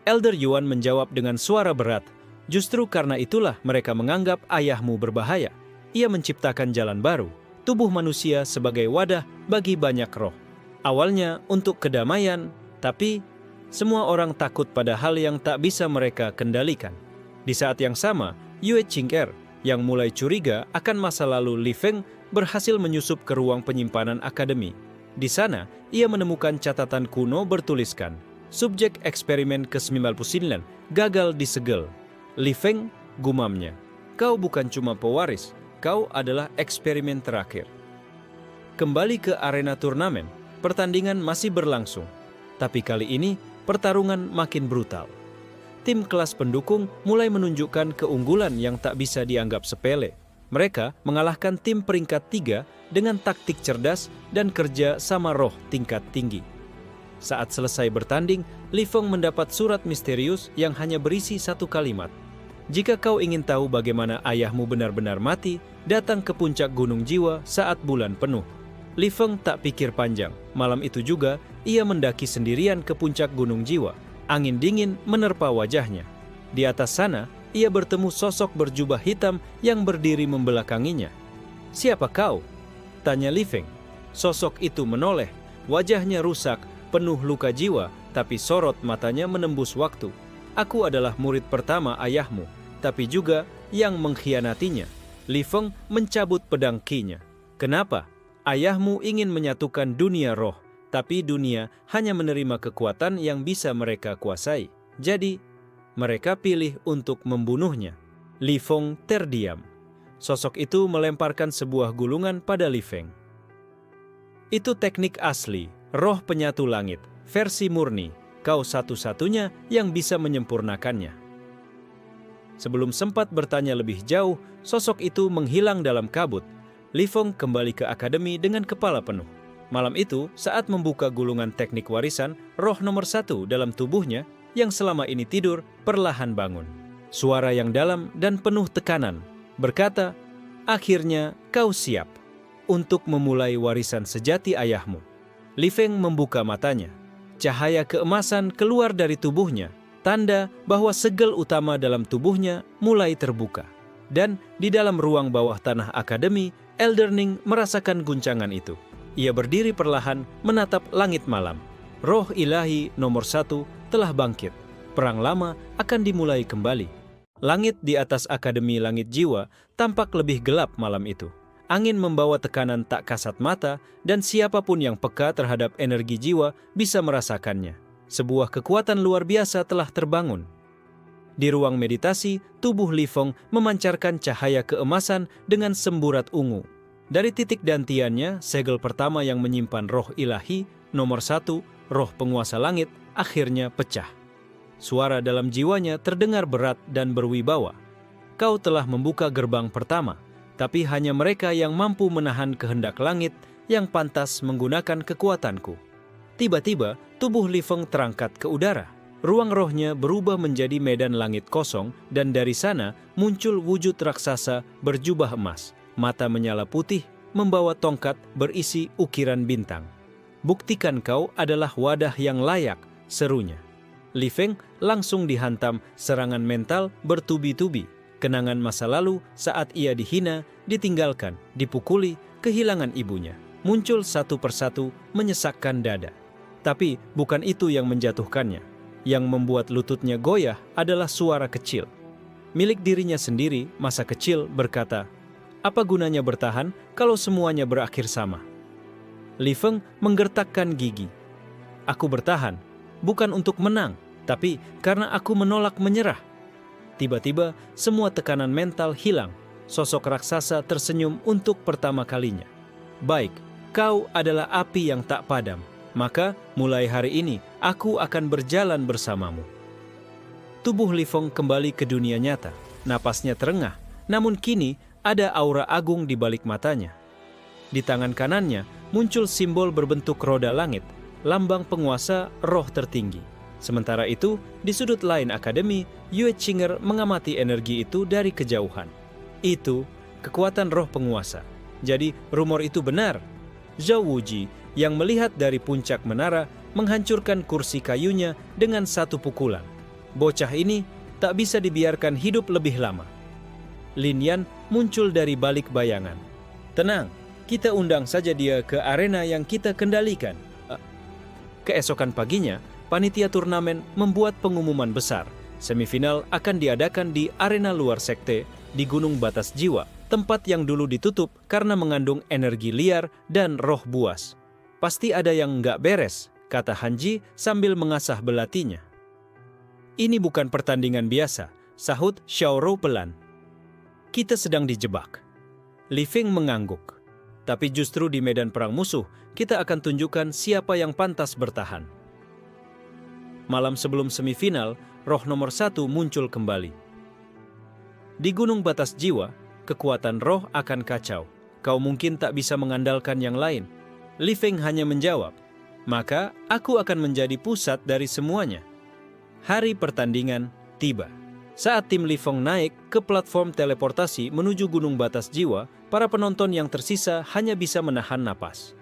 Elder Yuan menjawab dengan suara berat. "Justru karena itulah mereka menganggap ayahmu berbahaya. Ia menciptakan jalan baru, tubuh manusia sebagai wadah bagi banyak roh. Awalnya untuk kedamaian, tapi semua orang takut pada hal yang tak bisa mereka kendalikan." Di saat yang sama, Yue Qing'er yang mulai curiga akan masa lalu Li Feng berhasil menyusup ke ruang penyimpanan akademi. Di sana, ia menemukan catatan kuno bertuliskan, "Subjek eksperimen ke-99 gagal disegel." Li Feng, gumamnya, "Kau bukan cuma pewaris, kau adalah eksperimen terakhir." Kembali ke arena turnamen, pertandingan masih berlangsung. Tapi kali ini, pertarungan makin brutal. Tim kelas pendukung mulai menunjukkan keunggulan yang tak bisa dianggap sepele. Mereka mengalahkan tim peringkat 3 dengan taktik cerdas dan kerja sama roh tingkat tinggi. Saat selesai bertanding, Li Feng mendapat surat misterius yang hanya berisi satu kalimat. "Jika kau ingin tahu bagaimana ayahmu benar-benar mati, datang ke puncak Gunung Jiwa saat bulan penuh." Li Feng tak pikir panjang. Malam itu juga, ia mendaki sendirian ke puncak Gunung Jiwa. Angin dingin menerpa wajahnya. Di atas sana, ia bertemu sosok berjubah hitam yang berdiri membelakanginya. "Siapa kau?" tanya Li Feng. Sosok itu menoleh, wajahnya rusak, penuh luka jiwa, tapi sorot matanya menembus waktu. aku adalah murid pertama ayahmu, tapi juga yang mengkhianatinya. Li Feng mencabut pedang Qi-nya. Kenapa? Ayahmu ingin menyatukan dunia roh, tapi dunia hanya menerima kekuatan yang bisa mereka kuasai. Jadi, mereka pilih untuk membunuhnya. Li Feng terdiam. Sosok itu melemparkan sebuah gulungan pada Li Feng. Itu teknik asli, roh penyatu langit, versi murni. Kau satu-satunya yang bisa menyempurnakannya. Sebelum sempat bertanya lebih jauh, sosok itu menghilang dalam kabut. Li Feng kembali ke akademi dengan kepala penuh. Malam itu, saat membuka gulungan teknik warisan, roh nomor 1 dalam tubuhnya yang selama ini tidur perlahan bangun. Suara yang dalam dan penuh tekanan berkata, "Akhirnya kau siap untuk memulai warisan sejati ayahmu." Li Feng membuka matanya. Cahaya keemasan keluar dari tubuhnya, tanda bahwa segel utama dalam tubuhnya mulai terbuka. Dan di dalam ruang bawah tanah akademi, Elderning merasakan guncangan itu. Ia berdiri perlahan menatap langit malam. Roh ilahi nomor 1 telah bangkit. Perang lama akan dimulai kembali. Langit di atas Akademi Langit Jiwa tampak lebih gelap malam itu. Angin membawa tekanan tak kasat mata dan siapapun yang peka terhadap energi jiwa bisa merasakannya. Sebuah kekuatan luar biasa telah terbangun. Di ruang meditasi, tubuh Li Feng memancarkan cahaya keemasan dengan semburat ungu. Dari titik dantiannya, segel pertama yang menyimpan roh ilahi, nomor 1, roh penguasa langit, akhirnya pecah. Suara dalam jiwanya terdengar berat dan berwibawa. Kau telah membuka gerbang pertama, tapi hanya mereka yang mampu menahan kehendak langit yang pantas menggunakan kekuatanku. Tiba-tiba, tubuh Li Feng terangkat ke udara. Ruang rohnya berubah menjadi medan langit kosong dan dari sana muncul wujud raksasa berjubah emas. Mata menyala putih, membawa tongkat berisi ukiran bintang. "Buktikan kau adalah wadah yang layak," serunya. Li Feng langsung dihantam serangan mental bertubi-tubi. Kenangan masa lalu saat ia dihina, ditinggalkan, dipukuli, kehilangan ibunya. Muncul satu persatu menyesakkan dada. Tapi bukan itu yang menjatuhkannya. Yang membuat lututnya goyah adalah suara kecil. Milik dirinya sendiri, masa kecil, berkata, "Apa gunanya bertahan kalau semuanya berakhir sama?" Li Feng menggertakkan gigi. "Aku bertahan, bukan untuk menang, tapi karena aku menolak menyerah." Tiba-tiba, semua tekanan mental hilang. Sosok raksasa tersenyum untuk pertama kalinya. "Baik, kau adalah api yang tak padam. Maka, mulai hari ini, aku akan berjalan bersamamu." Tubuh Li Feng kembali ke dunia nyata. Napasnya terengah, namun kini ada aura agung di balik matanya. Di tangan kanannya muncul simbol berbentuk roda langit, lambang penguasa roh tertinggi. Sementara itu, di sudut lain akademi, Yue Qinger mengamati energi itu dari kejauhan. Itu kekuatan roh penguasa. Jadi, rumor itu benar. Zhao Wuji yang melihat dari puncak menara menghancurkan kursi kayunya dengan satu pukulan. Bocah ini tak bisa dibiarkan hidup lebih lama. Lin Yan muncul dari balik bayangan. "Tenang, kita undang saja dia ke arena yang kita kendalikan." Keesokan paginya, panitia turnamen membuat pengumuman besar. Semifinal akan diadakan di arena luar sekte di Gunung Batas Jiwa, tempat yang dulu ditutup karena mengandung energi liar dan roh buas. "Pasti ada yang nggak beres," kata Hanji sambil mengasah belatinya. "Ini bukan pertandingan biasa," sahut Xiaorou pelan. "Kita sedang dijebak." Li Feng mengangguk. "Tapi justru di medan perang musuh, kita akan tunjukkan siapa yang pantas bertahan." Malam sebelum semifinal, roh nomor 1 muncul kembali. Di Gunung Batas Jiwa, kekuatan roh akan kacau. Kau mungkin tak bisa mengandalkan yang lain. Li Feng hanya menjawab, "Maka aku akan menjadi pusat dari semuanya." Hari pertandingan tiba. Saat tim Li Feng naik ke platform teleportasi menuju Gunung Batas Jiwa, para penonton yang tersisa hanya bisa menahan napas.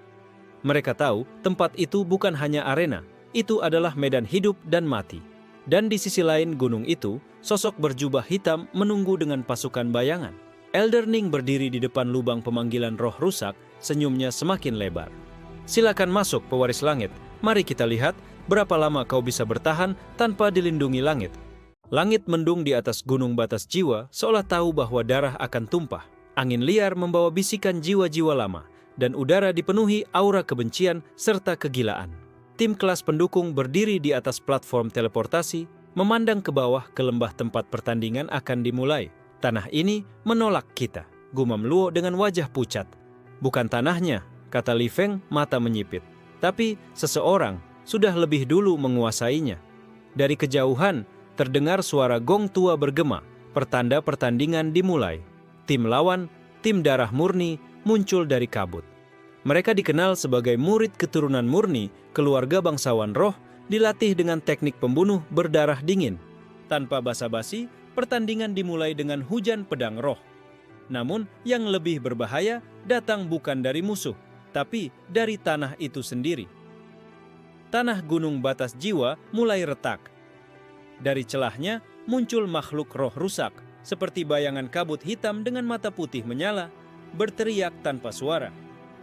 Mereka tahu tempat itu bukan hanya arena, itu adalah medan hidup dan mati. Dan di sisi lain gunung itu, sosok berjubah hitam menunggu dengan pasukan bayangan. Elderning berdiri di depan lubang pemanggilan roh rusak, senyumnya semakin lebar. "Silakan masuk, pewaris langit. Mari kita lihat berapa lama kau bisa bertahan tanpa dilindungi langit." Langit mendung di atas gunung batas jiwa seolah tahu bahwa darah akan tumpah. Angin liar membawa bisikan jiwa-jiwa lama, dan udara dipenuhi aura kebencian serta kegilaan. Tim kelas pendukung berdiri di atas platform teleportasi, memandang ke bawah ke lembah tempat pertandingan akan dimulai. Tanah ini menolak kita, gumam Luo dengan wajah pucat. Bukan tanahnya, kata Li Feng mata menyipit. Tapi seseorang sudah lebih dulu menguasainya. Dari kejauhan, terdengar suara gong tua bergema, pertanda pertandingan dimulai. Tim lawan, tim darah murni, muncul dari kabut. Mereka dikenal sebagai murid keturunan murni, keluarga bangsawan roh, dilatih dengan teknik pembunuh berdarah dingin. Tanpa basa-basi, pertandingan dimulai dengan hujan pedang roh. Namun, yang lebih berbahaya datang bukan dari musuh, tapi dari tanah itu sendiri. Tanah gunung batas jiwa mulai retak. Dari celahnya muncul makhluk roh rusak, seperti bayangan kabut hitam dengan mata putih menyala, berteriak tanpa suara.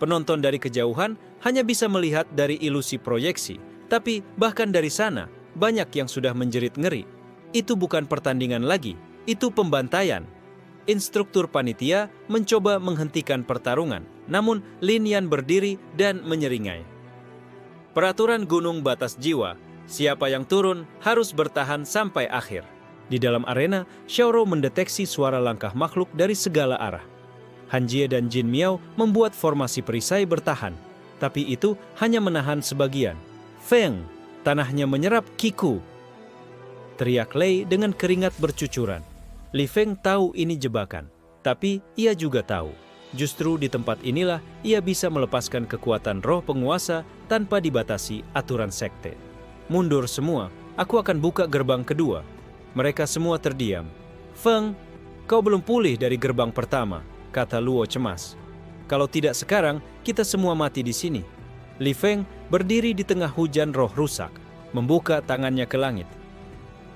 Penonton dari kejauhan hanya bisa melihat dari ilusi proyeksi, tapi bahkan dari sana, banyak yang sudah menjerit ngeri. Itu bukan pertandingan lagi, itu pembantaian. Instruktur panitia mencoba menghentikan pertarungan, namun Lin Yan berdiri dan menyeringai. Peraturan gunung batas jiwa, siapa yang turun harus bertahan sampai akhir. Di dalam arena, Xiaoro mendeteksi suara langkah makhluk dari segala arah. Han Jie dan Jin Miao membuat formasi perisai bertahan, tapi itu hanya menahan sebagian. Feng, tanahnya menyerap Kiku, teriak Lei dengan keringat bercucuran. Li Feng tahu ini jebakan, tapi ia juga tahu, justru di tempat inilah ia bisa melepaskan kekuatan roh penguasa tanpa dibatasi aturan sekte. Mundur semua, aku akan buka gerbang kedua. Mereka semua terdiam. Feng, kau belum pulih dari gerbang pertama, kata Luo cemas. Kalau tidak sekarang, kita semua mati di sini. Li Feng berdiri di tengah hujan roh rusak, membuka tangannya ke langit.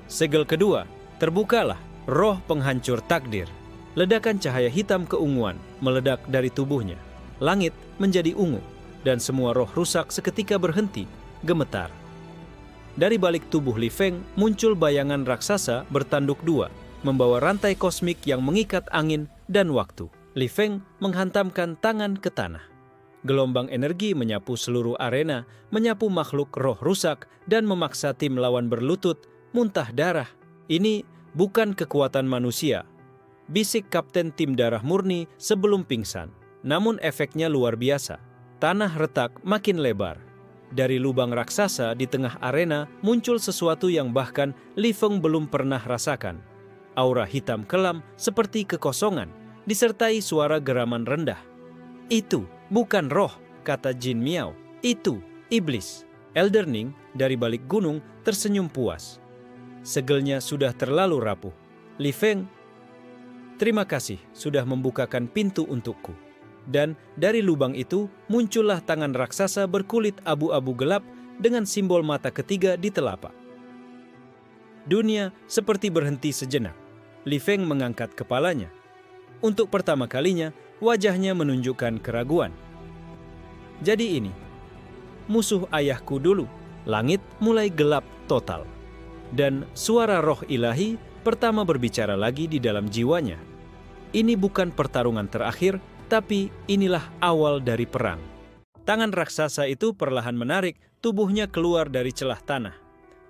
Segel kedua, terbukalah roh penghancur takdir. Ledakan cahaya hitam keunguan meledak dari tubuhnya. Langit menjadi ungu, dan semua roh rusak seketika berhenti, gemetar. Dari balik tubuh Li Feng muncul bayangan raksasa bertanduk dua, membawa rantai kosmik yang mengikat angin dan waktu. Li Feng menghantamkan tangan ke tanah. Gelombang energi menyapu seluruh arena, menyapu makhluk roh rusak, dan memaksa tim lawan berlutut, muntah darah. Ini bukan kekuatan manusia, bisik kapten tim darah murni sebelum pingsan. Namun efeknya luar biasa. Tanah retak makin lebar. Dari lubang raksasa di tengah arena muncul sesuatu yang bahkan Li Feng belum pernah rasakan. Aura hitam kelam seperti kekosongan, disertai suara geraman rendah. Itu bukan roh, kata Jin Miao. Itu iblis. Elderning dari balik gunung tersenyum puas. Segelnya sudah terlalu rapuh. Li Feng, terima kasih sudah membukakan pintu untukku. Dan dari lubang itu muncullah tangan raksasa berkulit abu-abu gelap dengan simbol mata ketiga di telapak. Dunia seperti berhenti sejenak. Li Feng mengangkat kepalanya. Untuk pertama kalinya, wajahnya menunjukkan keraguan. Jadi ini, musuh ayahku dulu. Langit mulai gelap total. Dan suara roh ilahi pertama berbicara lagi di dalam jiwanya. Ini bukan pertarungan terakhir, tapi inilah awal dari perang. Tangan raksasa itu perlahan menarik tubuhnya keluar dari celah tanah.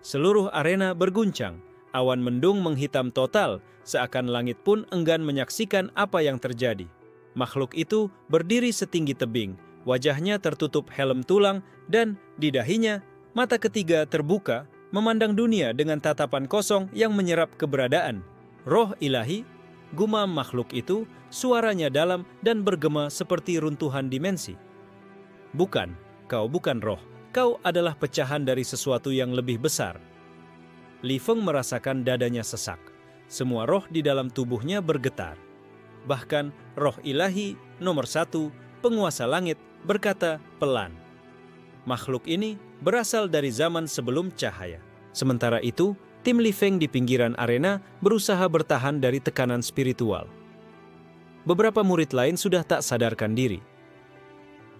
Seluruh arena berguncang, awan mendung menghitam total, seakan langit pun enggan menyaksikan apa yang terjadi. Makhluk itu berdiri setinggi tebing, wajahnya tertutup helm tulang, dan di dahinya, mata ketiga terbuka, memandang dunia dengan tatapan kosong yang menyerap keberadaan. Roh ilahi, gumam makhluk itu, suaranya dalam dan bergema seperti runtuhan dimensi. Bukan, kau bukan roh, kau adalah pecahan dari sesuatu yang lebih besar. Li Feng merasakan dadanya sesak. Semua roh di dalam tubuhnya bergetar. Bahkan roh ilahi nomor 1, penguasa langit, berkata pelan. Makhluk ini berasal dari zaman sebelum cahaya. Sementara itu, tim Li Feng di pinggiran arena berusaha bertahan dari tekanan spiritual. Beberapa murid lain sudah tak sadarkan diri.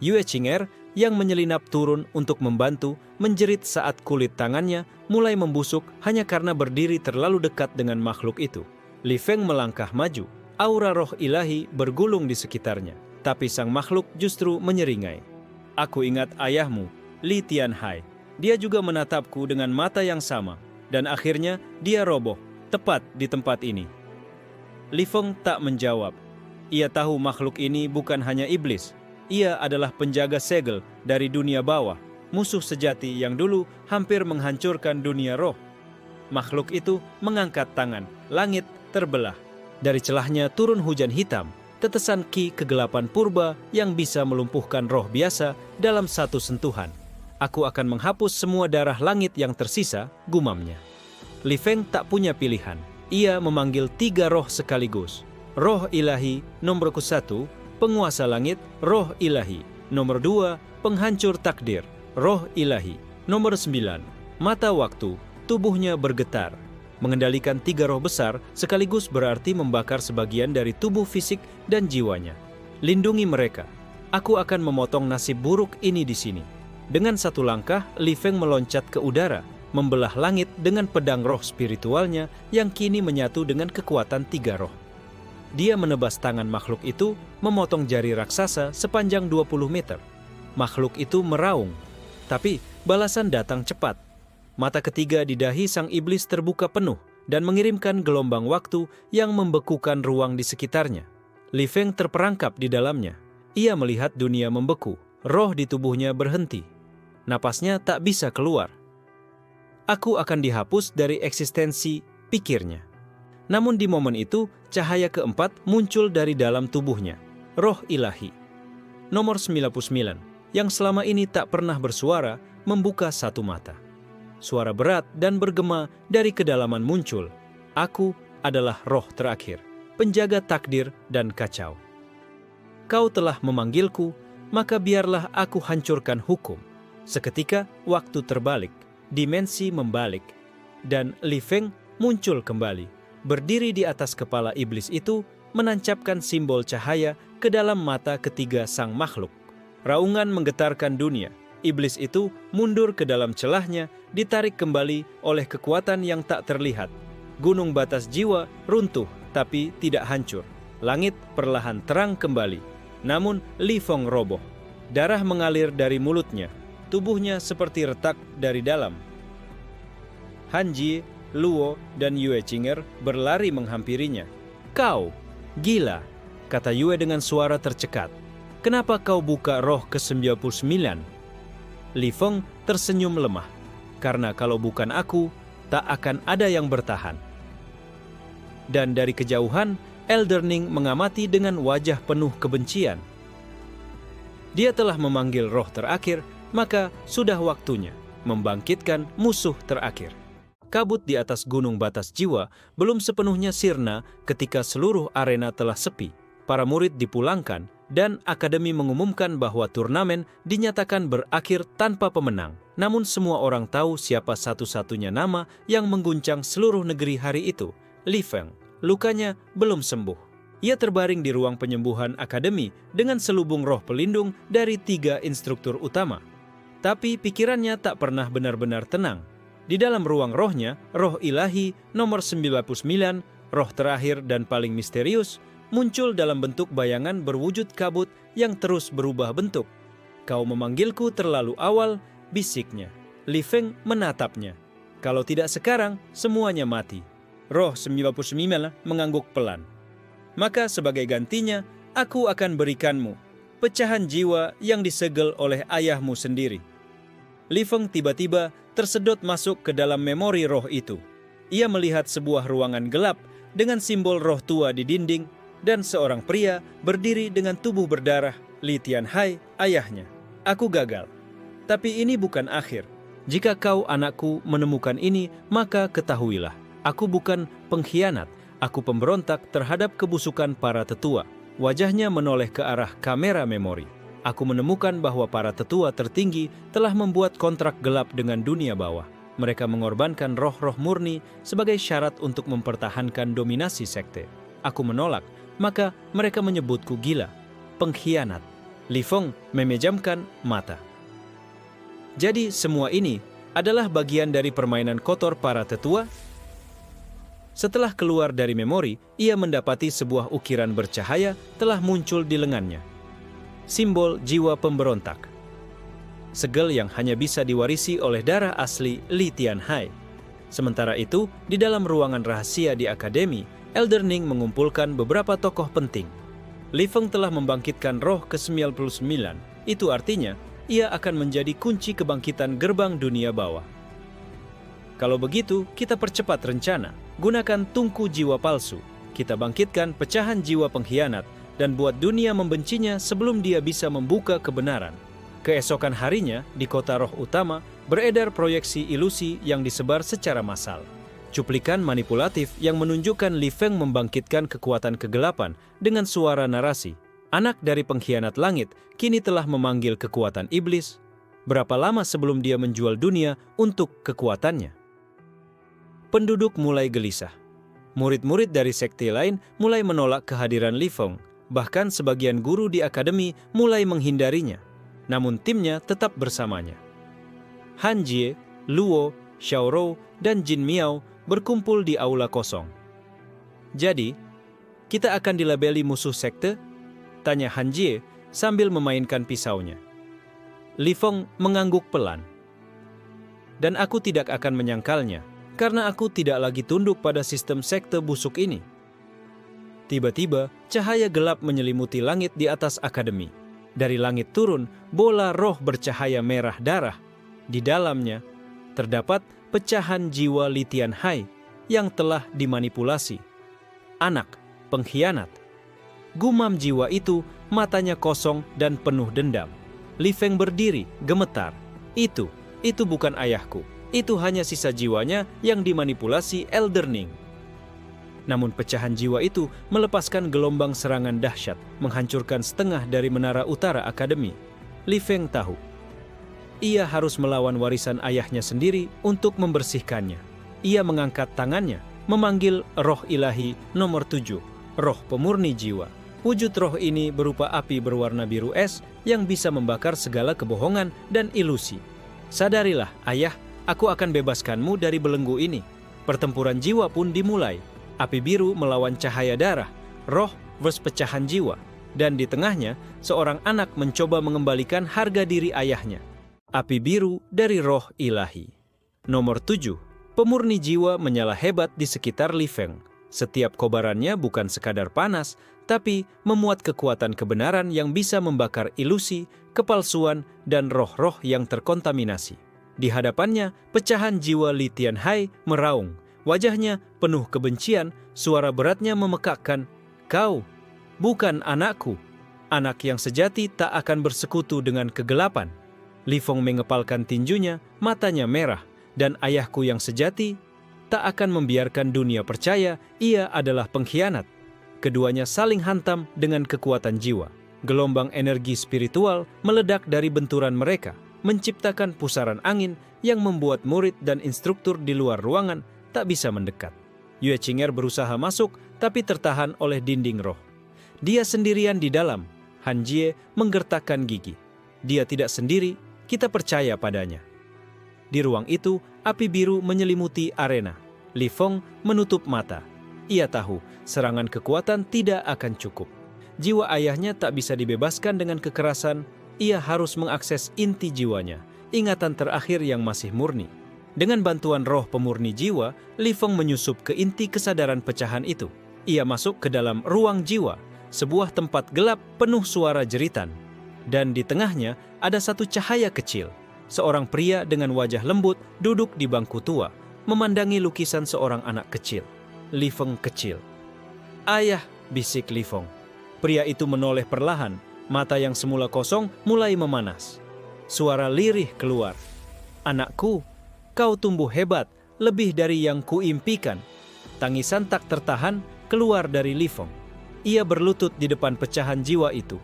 Yue Qinger yang menyelinap turun untuk membantu, menjerit saat kulit tangannya mulai membusuk hanya karena berdiri terlalu dekat dengan makhluk itu. Li Feng melangkah maju, aura roh ilahi bergulung di sekitarnya, tapi sang makhluk justru menyeringai. Aku ingat ayahmu, Li Tianhai. Dia juga menatapku dengan mata yang sama, dan akhirnya dia roboh, tepat di tempat ini. Li Feng tak menjawab. Ia tahu makhluk ini bukan hanya iblis. Ia adalah penjaga segel dari dunia bawah, musuh sejati yang dulu hampir menghancurkan dunia roh. Makhluk itu mengangkat tangan, langit terbelah. Dari celahnya turun hujan hitam, tetesan ki kegelapan purba yang bisa melumpuhkan roh biasa dalam satu sentuhan. Aku akan menghapus semua darah langit yang tersisa, gumamnya. Li Feng tak punya pilihan. Ia memanggil 3 roh sekaligus. Roh ilahi nomor 1, penguasa langit, roh ilahi. Nomor 2, penghancur takdir, roh ilahi. Nomor 9, mata waktu, tubuhnya bergetar. Mengendalikan 3 roh besar sekaligus berarti membakar sebagian dari tubuh fisik dan jiwanya. Lindungi mereka. Aku akan memotong nasib buruk ini di sini. Dengan satu langkah, Li Feng meloncat ke udara, membelah langit dengan pedang roh spiritualnya yang kini menyatu dengan kekuatan 3 roh. Dia menebas tangan makhluk itu, memotong jari raksasa sepanjang 20 meter. Makhluk itu meraung, tapi balasan datang cepat. Mata ketiga di dahi sang iblis terbuka penuh dan mengirimkan gelombang waktu yang membekukan ruang di sekitarnya. Li Feng terperangkap di dalamnya. Ia melihat dunia membeku, roh di tubuhnya berhenti. Napasnya tak bisa keluar. Aku akan dihapus dari eksistensi, pikirnya. Namun di momen itu, cahaya keempat muncul dari dalam tubuhnya, roh ilahi. Nomor 99, yang selama ini tak pernah bersuara, membuka satu mata. Suara berat dan bergema dari kedalaman muncul. Aku adalah roh terakhir, penjaga takdir dan kacau. Kau telah memanggilku, maka biarlah aku hancurkan hukum. Seketika waktu terbalik, dimensi membalik, dan Li Feng muncul kembali. Berdiri di atas kepala iblis itu, menancapkan simbol cahaya ke dalam mata ketiga sang makhluk. Raungan menggetarkan dunia. Iblis itu mundur ke dalam celahnya, ditarik kembali oleh kekuatan yang tak terlihat. Gunung batas jiwa runtuh, tapi tidak hancur. Langit perlahan terang kembali. Namun Li Feng roboh. Darah mengalir dari mulutnya. Tubuhnya seperti retak dari dalam. Han Ji, Luo, dan Yue Qinger berlari menghampirinya. Kau, gila, kata Yue dengan suara tercekat. Kenapa kau buka roh ke-99? Li Feng tersenyum lemah. Karena kalau bukan aku, tak akan ada yang bertahan. Dan dari kejauhan, Elderning mengamati dengan wajah penuh kebencian. Dia telah memanggil roh terakhir, maka sudah waktunya membangkitkan musuh terakhir. Kabut di atas gunung batas jiwa belum sepenuhnya sirna ketika seluruh arena telah sepi. Para murid dipulangkan dan akademi mengumumkan bahwa turnamen dinyatakan berakhir tanpa pemenang. Namun semua orang tahu siapa satu-satunya nama yang mengguncang seluruh negeri hari itu, Li Feng. Lukanya belum sembuh. Ia terbaring di ruang penyembuhan akademi dengan selubung roh pelindung dari 3 instruktur utama. Tapi pikirannya tak pernah benar-benar tenang. Di dalam ruang rohnya, roh ilahi nomor 99, roh terakhir dan paling misterius, muncul dalam bentuk bayangan berwujud kabut yang terus berubah bentuk. Kau memanggilku terlalu awal, bisiknya. Li Feng menatapnya. Kalau tidak sekarang, semuanya mati. Roh 99 mengangguk pelan. Maka sebagai gantinya, aku akan berikanmu pecahan jiwa yang disegel oleh ayahmu sendiri. Li Feng tiba-tiba tersedot masuk ke dalam memori roh itu. Ia melihat sebuah ruangan gelap dengan simbol roh tua di dinding dan seorang pria berdiri dengan tubuh berdarah, Li Tianhai, ayahnya. Aku gagal. Tapi ini bukan akhir. Jika kau anakku menemukan ini, maka ketahuilah, aku bukan pengkhianat, aku pemberontak terhadap kebusukan para tetua. Wajahnya menoleh ke arah kamera memori. Aku menemukan bahwa para tetua tertinggi telah membuat kontrak gelap dengan dunia bawah. Mereka mengorbankan roh-roh murni sebagai syarat untuk mempertahankan dominasi sekte. Aku menolak, maka mereka menyebutku gila, pengkhianat. Li Feng memejamkan mata. Jadi semua ini adalah bagian dari permainan kotor para tetua? Setelah keluar dari memori, ia mendapati sebuah ukiran bercahaya telah muncul di lengannya. Simbol jiwa pemberontak. Segel yang hanya bisa diwarisi oleh darah asli Li Tianhai. Sementara itu, di dalam ruangan rahasia di akademi, Elder Ning mengumpulkan beberapa tokoh penting. Li Feng telah membangkitkan roh ke-99. Itu artinya, ia akan menjadi kunci kebangkitan gerbang dunia bawah. Kalau begitu, kita percepat rencana. Gunakan tungku jiwa palsu. Kita bangkitkan pecahan jiwa pengkhianat dan buat dunia membencinya sebelum dia bisa membuka kebenaran. Keesokan harinya, di kota roh utama, beredar proyeksi ilusi yang disebar secara massal. Cuplikan manipulatif yang menunjukkan Li Feng membangkitkan kekuatan kegelapan dengan suara narasi. Anak dari pengkhianat langit kini telah memanggil kekuatan iblis. Berapa lama sebelum dia menjual dunia untuk kekuatannya? Penduduk mulai gelisah. Murid-murid dari sekte lain mulai menolak kehadiran Li Feng. Bahkan sebagian guru di akademi mulai menghindarinya. Namun timnya tetap bersamanya. Han Jie, Luo, Xiaorou, dan Jin Miao berkumpul di aula kosong. Jadi, kita akan dilabeli musuh sekte? Tanya Han Jie sambil memainkan pisaunya. Li Feng mengangguk pelan. Dan aku tidak akan menyangkalnya, karena aku tidak lagi tunduk pada sistem sekte busuk ini. Tiba-tiba, cahaya gelap menyelimuti langit di atas akademi. Dari langit turun, bola roh bercahaya merah darah. Di dalamnya, terdapat pecahan jiwa Li Tianhai yang telah dimanipulasi. Anak pengkhianat. Gumam jiwa itu, matanya kosong dan penuh dendam. Li Feng berdiri, gemetar. Itu bukan ayahku. Itu hanya sisa jiwanya yang dimanipulasi Elder Ning. Namun pecahan jiwa itu melepaskan gelombang serangan dahsyat, menghancurkan setengah dari menara utara akademi. Li Feng tahu, ia harus melawan warisan ayahnya sendiri untuk membersihkannya. Ia mengangkat tangannya, memanggil roh ilahi nomor 7, roh pemurni jiwa. Wujud roh ini berupa api berwarna biru es yang bisa membakar segala kebohongan dan ilusi. Sadarilah, ayah, aku akan bebaskanmu dari belenggu ini. Pertempuran jiwa pun dimulai. Api biru melawan cahaya darah, roh versus pecahan jiwa. Dan di tengahnya, seorang anak mencoba mengembalikan harga diri ayahnya. Api biru dari roh ilahi. Nomor 7. Pemurni jiwa menyala hebat di sekitar Li Feng. Setiap kobarannya bukan sekadar panas, tapi memuat kekuatan kebenaran yang bisa membakar ilusi, kepalsuan, dan roh-roh yang terkontaminasi. Di hadapannya, pecahan jiwa Li Tianhai meraung. Wajahnya penuh kebencian, suara beratnya memekakkan, "Kau bukan anakku. Anak yang sejati tak akan bersekutu dengan kegelapan." Li Feng mengepalkan tinjunya, matanya merah, dan ayahku yang sejati tak akan membiarkan dunia percaya ia adalah pengkhianat. Keduanya saling hantam dengan kekuatan jiwa. Gelombang energi spiritual meledak dari benturan mereka, menciptakan pusaran angin yang membuat murid dan instruktur di luar ruangan tak bisa mendekat. Yue Qinger berusaha masuk, tapi tertahan oleh dinding roh. Dia sendirian di dalam. Han Jie menggertakkan gigi. Dia tidak sendiri, kita percaya padanya. Di ruang itu, api biru menyelimuti arena. Li Feng menutup mata. Ia tahu, serangan kekuatan tidak akan cukup. Jiwa ayahnya tak bisa dibebaskan dengan kekerasan. Ia harus mengakses inti jiwanya, ingatan terakhir yang masih murni. Dengan bantuan roh pemurni jiwa, Li Feng menyusup ke inti kesadaran pecahan itu. Ia masuk ke dalam ruang jiwa, sebuah tempat gelap penuh suara jeritan. Dan di tengahnya ada satu cahaya kecil. Seorang pria dengan wajah lembut duduk di bangku tua, memandangi lukisan seorang anak kecil. Li Feng kecil. "Ayah," bisik Li Feng. Pria itu menoleh perlahan, mata yang semula kosong mulai memanas. Suara lirih keluar. "Anakku, kau tumbuh hebat, lebih dari yang kuimpikan." Tangisan tak tertahan keluar dari Li Feng. Ia berlutut di depan pecahan jiwa itu.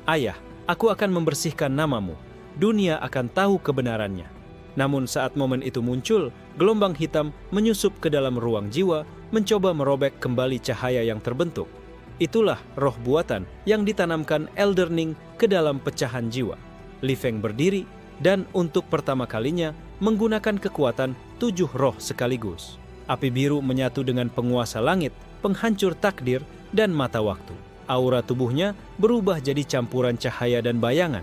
"Ayah, aku akan membersihkan namamu. Dunia akan tahu kebenarannya." Namun saat momen itu muncul, gelombang hitam menyusup ke dalam ruang jiwa, mencoba merobek kembali cahaya yang terbentuk. Itulah roh buatan yang ditanamkan Elderning ke dalam pecahan jiwa. Li Feng berdiri dan untuk pertama kalinya menggunakan kekuatan 7 roh sekaligus. Api biru menyatu dengan penguasa langit, penghancur takdir, dan mata waktu. Aura tubuhnya berubah jadi campuran cahaya dan bayangan.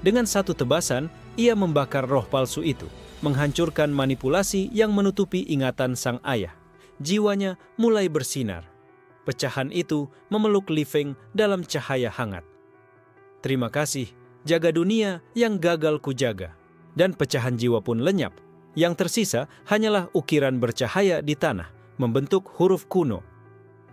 Dengan satu tebasan, ia membakar roh palsu itu, menghancurkan manipulasi yang menutupi ingatan sang ayah. Jiwanya mulai bersinar. Pecahan itu memeluk Li Feng dalam cahaya hangat. Terima kasih, jaga dunia yang gagal kujaga. Dan pecahan jiwa pun lenyap. Yang tersisa hanyalah ukiran bercahaya di tanah, membentuk huruf kuno.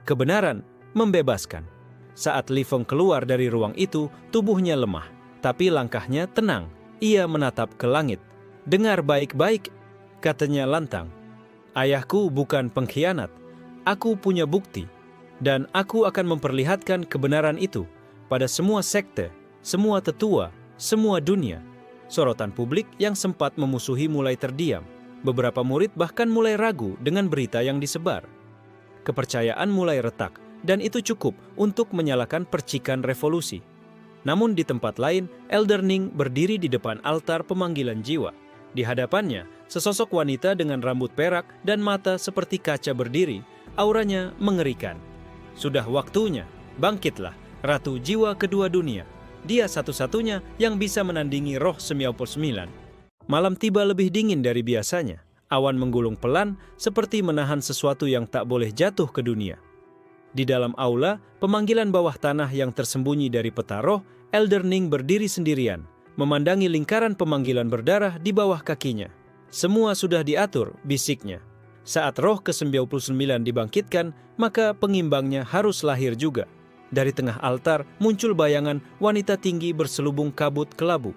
Kebenaran membebaskan. Saat Li Feng keluar dari ruang itu, tubuhnya lemah, tapi langkahnya tenang. Ia menatap ke langit. Dengar baik-baik, katanya lantang. Ayahku bukan pengkhianat. Aku punya bukti. Dan aku akan memperlihatkan kebenaran itu pada semua sekte, semua tetua, semua dunia. Sorotan publik yang sempat memusuhi mulai terdiam. Beberapa murid bahkan mulai ragu dengan berita yang disebar. Kepercayaan mulai retak, dan itu cukup untuk menyalakan percikan revolusi. Namun di tempat lain, Elderning berdiri di depan altar pemanggilan jiwa. Di hadapannya, sesosok wanita dengan rambut perak dan mata seperti kaca berdiri. Auranya mengerikan. Sudah waktunya, bangkitlah, Ratu Jiwa Kedua Dunia. Dia satu-satunya yang bisa menandingi roh 99. Malam tiba lebih dingin dari biasanya. Awan menggulung pelan seperti menahan sesuatu yang tak boleh jatuh ke dunia. Di dalam aula, pemanggilan bawah tanah yang tersembunyi dari peta roh, Elderning berdiri sendirian, memandangi lingkaran pemanggilan berdarah di bawah kakinya. Semua sudah diatur, bisiknya. Saat roh ke-99 dibangkitkan, maka pengimbangnya harus lahir juga. Dari tengah altar muncul bayangan wanita tinggi berselubung kabut kelabu.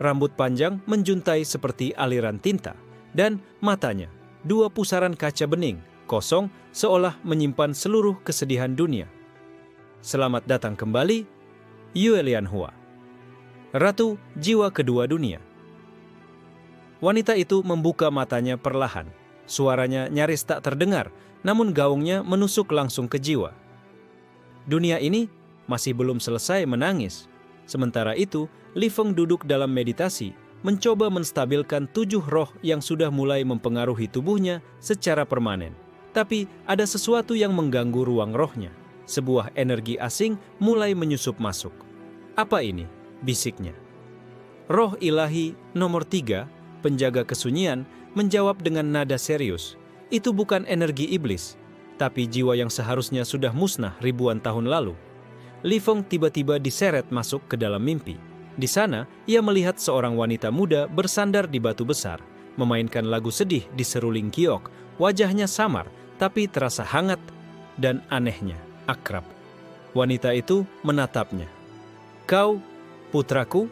Rambut panjang menjuntai seperti aliran tinta, dan matanya, 2 pusaran kaca bening, kosong seolah menyimpan seluruh kesedihan dunia. Selamat datang kembali, Yue Lianhua, Ratu Jiwa Kedua Dunia. Wanita itu membuka matanya perlahan. Suaranya nyaris tak terdengar, namun gaungnya menusuk langsung ke jiwa. Dunia ini masih belum selesai menangis. Sementara itu, Li Feng duduk dalam meditasi, mencoba menstabilkan 7 roh yang sudah mulai mempengaruhi tubuhnya secara permanen. Tapi ada sesuatu yang mengganggu ruang rohnya. Sebuah energi asing mulai menyusup masuk. Apa ini? Bisiknya. Roh ilahi nomor 3, penjaga kesunyian, menjawab dengan nada serius. Itu bukan energi iblis, tapi jiwa yang seharusnya sudah musnah ribuan tahun lalu. Li Feng tiba-tiba diseret masuk ke dalam mimpi. Di sana, ia melihat seorang wanita muda bersandar di batu besar, memainkan lagu sedih di seruling giok. Wajahnya samar, tapi terasa hangat dan anehnya akrab. Wanita itu menatapnya. "Kau, putraku?"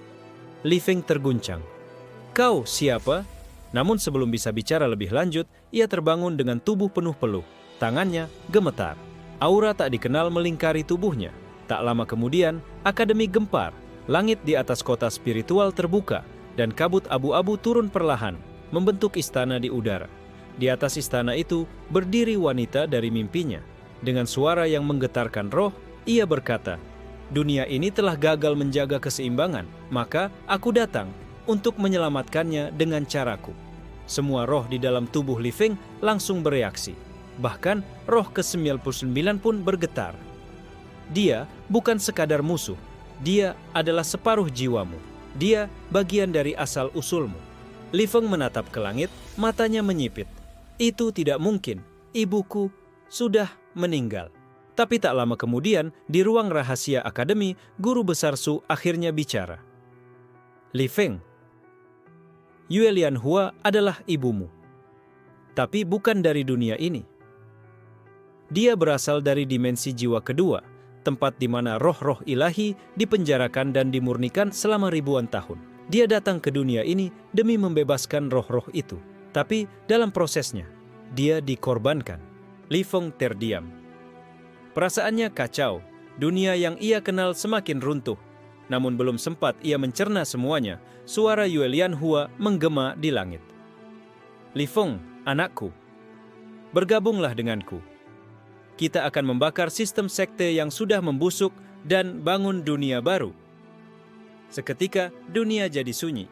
Li Feng terguncang. "Kau siapa?" Namun sebelum bisa bicara lebih lanjut, ia terbangun dengan tubuh penuh peluh. Tangannya gemetar. Aura tak dikenal melingkari tubuhnya. Tak lama kemudian, akademi gempar. Langit di atas kota spiritual terbuka, dan kabut abu-abu turun perlahan, membentuk istana di udara. Di atas istana itu, berdiri wanita dari mimpinya. Dengan suara yang menggetarkan roh, ia berkata, "Dunia ini telah gagal menjaga keseimbangan, maka aku datang untuk menyelamatkannya dengan caraku." Semua roh di dalam tubuh Li Feng langsung bereaksi. Bahkan roh ke-99 pun bergetar. Dia bukan sekadar musuh. Dia adalah separuh jiwamu. Dia bagian dari asal-usulmu. Li Feng menatap ke langit, matanya menyipit. Itu tidak mungkin. Ibuku sudah meninggal. Tapi tak lama kemudian, di ruang rahasia akademi, guru besar Su akhirnya bicara. "Li Feng, Yue Lianhua adalah ibumu. Tapi bukan dari dunia ini. Dia berasal dari dimensi jiwa kedua, tempat di mana roh-roh ilahi dipenjarakan dan dimurnikan selama ribuan tahun. Dia datang ke dunia ini demi membebaskan roh-roh itu. Tapi dalam prosesnya, dia dikorbankan." Li Feng terdiam. Perasaannya kacau. Dunia yang ia kenal semakin runtuh. Namun belum sempat ia mencerna semuanya, suara Yue Lianhua menggema di langit. "Li Feng, anakku, bergabunglah denganku. kita akan membakar sistem sekte yang sudah membusuk dan bangun dunia baru. Seketika, dunia jadi sunyi.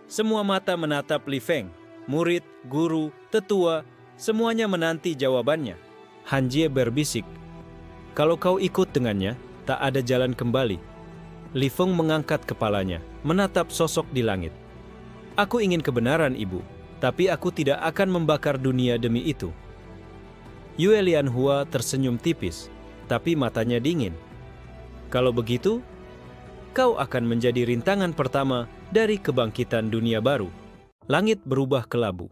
Semua mata menatap Li Feng, murid, guru, tetua, semuanya menanti jawabannya. Han Jie berbisik, "Kalau kau ikut dengannya, tak ada jalan kembali." Li Feng mengangkat kepalanya, menatap sosok di langit. "Aku ingin kebenaran, Ibu, tapi aku tidak akan membakar dunia demi itu." Yue Lianhua tersenyum tipis, tapi matanya dingin. "Kalau begitu, kau akan menjadi rintangan pertama dari kebangkitan dunia baru." Langit berubah kelabu.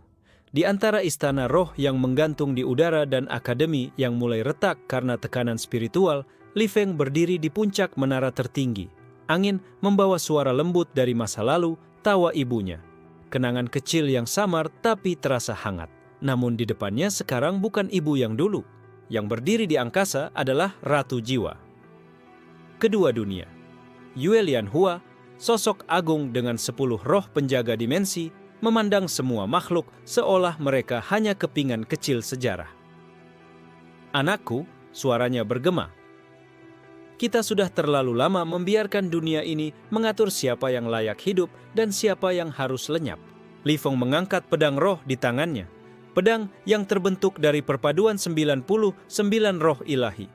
Di antara istana roh yang menggantung di udara dan akademi yang mulai retak karena tekanan spiritual, Li Feng berdiri di puncak menara tertinggi. Angin membawa suara lembut dari masa lalu, tawa ibunya. Kenangan kecil yang samar tapi terasa hangat. Namun di depannya sekarang bukan ibu yang dulu. Yang berdiri di angkasa adalah Ratu Jiwa. Kedua dunia. Yue Lianhua, sosok agung dengan 10 roh penjaga dimensi, memandang semua makhluk seolah mereka hanya kepingan kecil sejarah. "Anakku," suaranya bergema. "Kita sudah terlalu lama membiarkan dunia ini mengatur siapa yang layak hidup dan siapa yang harus lenyap." Li Feng mengangkat pedang roh di tangannya. Pedang yang terbentuk dari perpaduan 99 roh ilahi.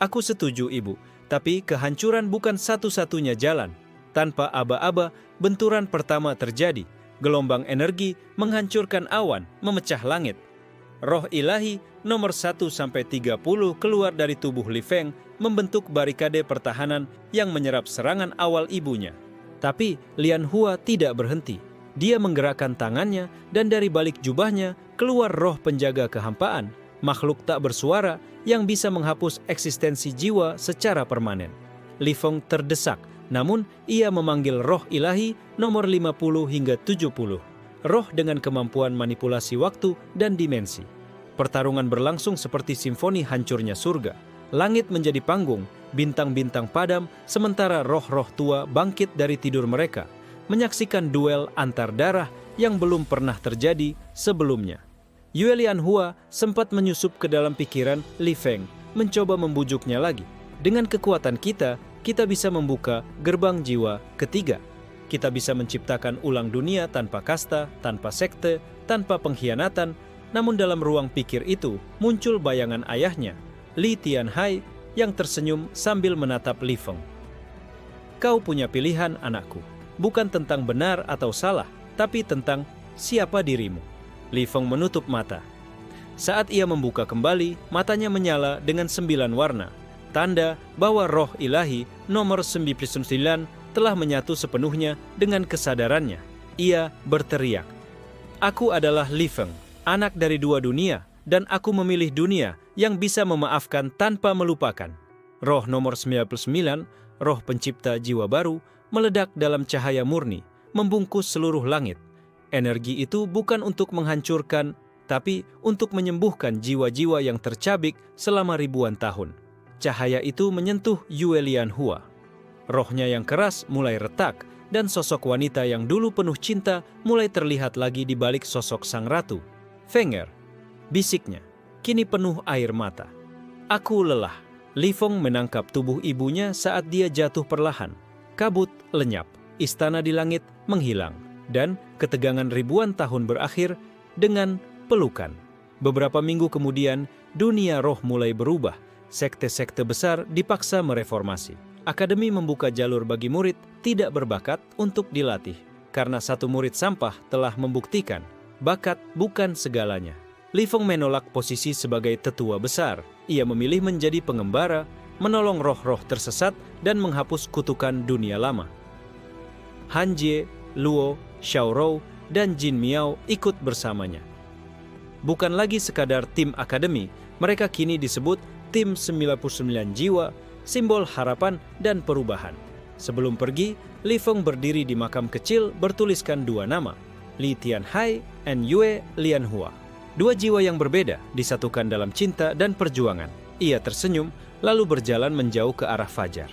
"Aku setuju, Ibu, tapi kehancuran bukan satu-satunya jalan." Tanpa aba-aba, benturan pertama terjadi. Gelombang energi menghancurkan awan, memecah langit. Roh ilahi nomor 1-30 keluar dari tubuh Li Feng, membentuk barikade pertahanan yang menyerap serangan awal ibunya. Tapi Lianhua tidak berhenti. Dia menggerakkan tangannya dan dari balik jubahnya keluar roh penjaga kehampaan, makhluk tak bersuara yang bisa menghapus eksistensi jiwa secara permanen. Li Feng terdesak, namun ia memanggil roh ilahi nomor 50 hingga 70, roh dengan kemampuan manipulasi waktu dan dimensi. Pertarungan berlangsung seperti simfoni hancurnya surga. Langit menjadi panggung, bintang-bintang padam, sementara roh-roh tua bangkit dari tidur mereka, menyaksikan duel antar darah yang belum pernah terjadi sebelumnya. Yue Lianhua sempat menyusup ke dalam pikiran Li Feng, mencoba membujuknya lagi. "Dengan kekuatan kita bisa membuka gerbang jiwa ketiga. Kita bisa menciptakan ulang dunia tanpa kasta, tanpa sekte, tanpa pengkhianatan." Namun dalam ruang pikir itu muncul bayangan ayahnya, Li Tianhai, yang tersenyum sambil menatap Li Feng. "Kau punya pilihan, anakku. Bukan tentang benar atau salah, tapi tentang siapa dirimu." Li Feng menutup mata. Saat ia membuka kembali, matanya menyala dengan 9 warna. Tanda bahwa roh ilahi nomor 99 telah menyatu sepenuhnya dengan kesadarannya. Ia berteriak, "Aku adalah Li Feng, anak dari dua dunia, dan aku memilih dunia yang bisa memaafkan tanpa melupakan." Roh nomor 99, roh pencipta jiwa baru, meledak dalam cahaya murni, membungkus seluruh langit. Energi itu bukan untuk menghancurkan, tapi untuk menyembuhkan jiwa-jiwa yang tercabik selama ribuan tahun. Cahaya itu menyentuh Yue Lianhua. Rohnya yang keras mulai retak, dan sosok wanita yang dulu penuh cinta mulai terlihat lagi di balik sosok sang ratu. "Fenger," bisiknya, kini penuh air mata. "Aku lelah." Li Feng menangkap tubuh ibunya saat dia jatuh perlahan. Kabut lenyap, istana di langit menghilang, dan ketegangan ribuan tahun berakhir dengan pelukan. Beberapa minggu kemudian, dunia roh mulai berubah. Sekte-sekte besar dipaksa mereformasi. Akademi membuka jalur bagi murid tidak berbakat untuk dilatih, karena satu murid sampah telah membuktikan bakat bukan segalanya. Li Feng menolak posisi sebagai tetua besar. Ia memilih menjadi pengembara, menolong roh-roh tersesat dan menghapus kutukan dunia lama. Han Jie, Luo, Xiaorou, dan Jin Miao ikut bersamanya. Bukan lagi sekadar tim akademi, mereka kini disebut tim 99 jiwa, simbol harapan dan perubahan. Sebelum pergi, Li Feng berdiri di makam kecil bertuliskan 2 nama, Li Tianhai dan Yue Lianhua. 2 jiwa yang berbeda disatukan dalam cinta dan perjuangan. Ia tersenyum, lalu berjalan menjauh ke arah fajar.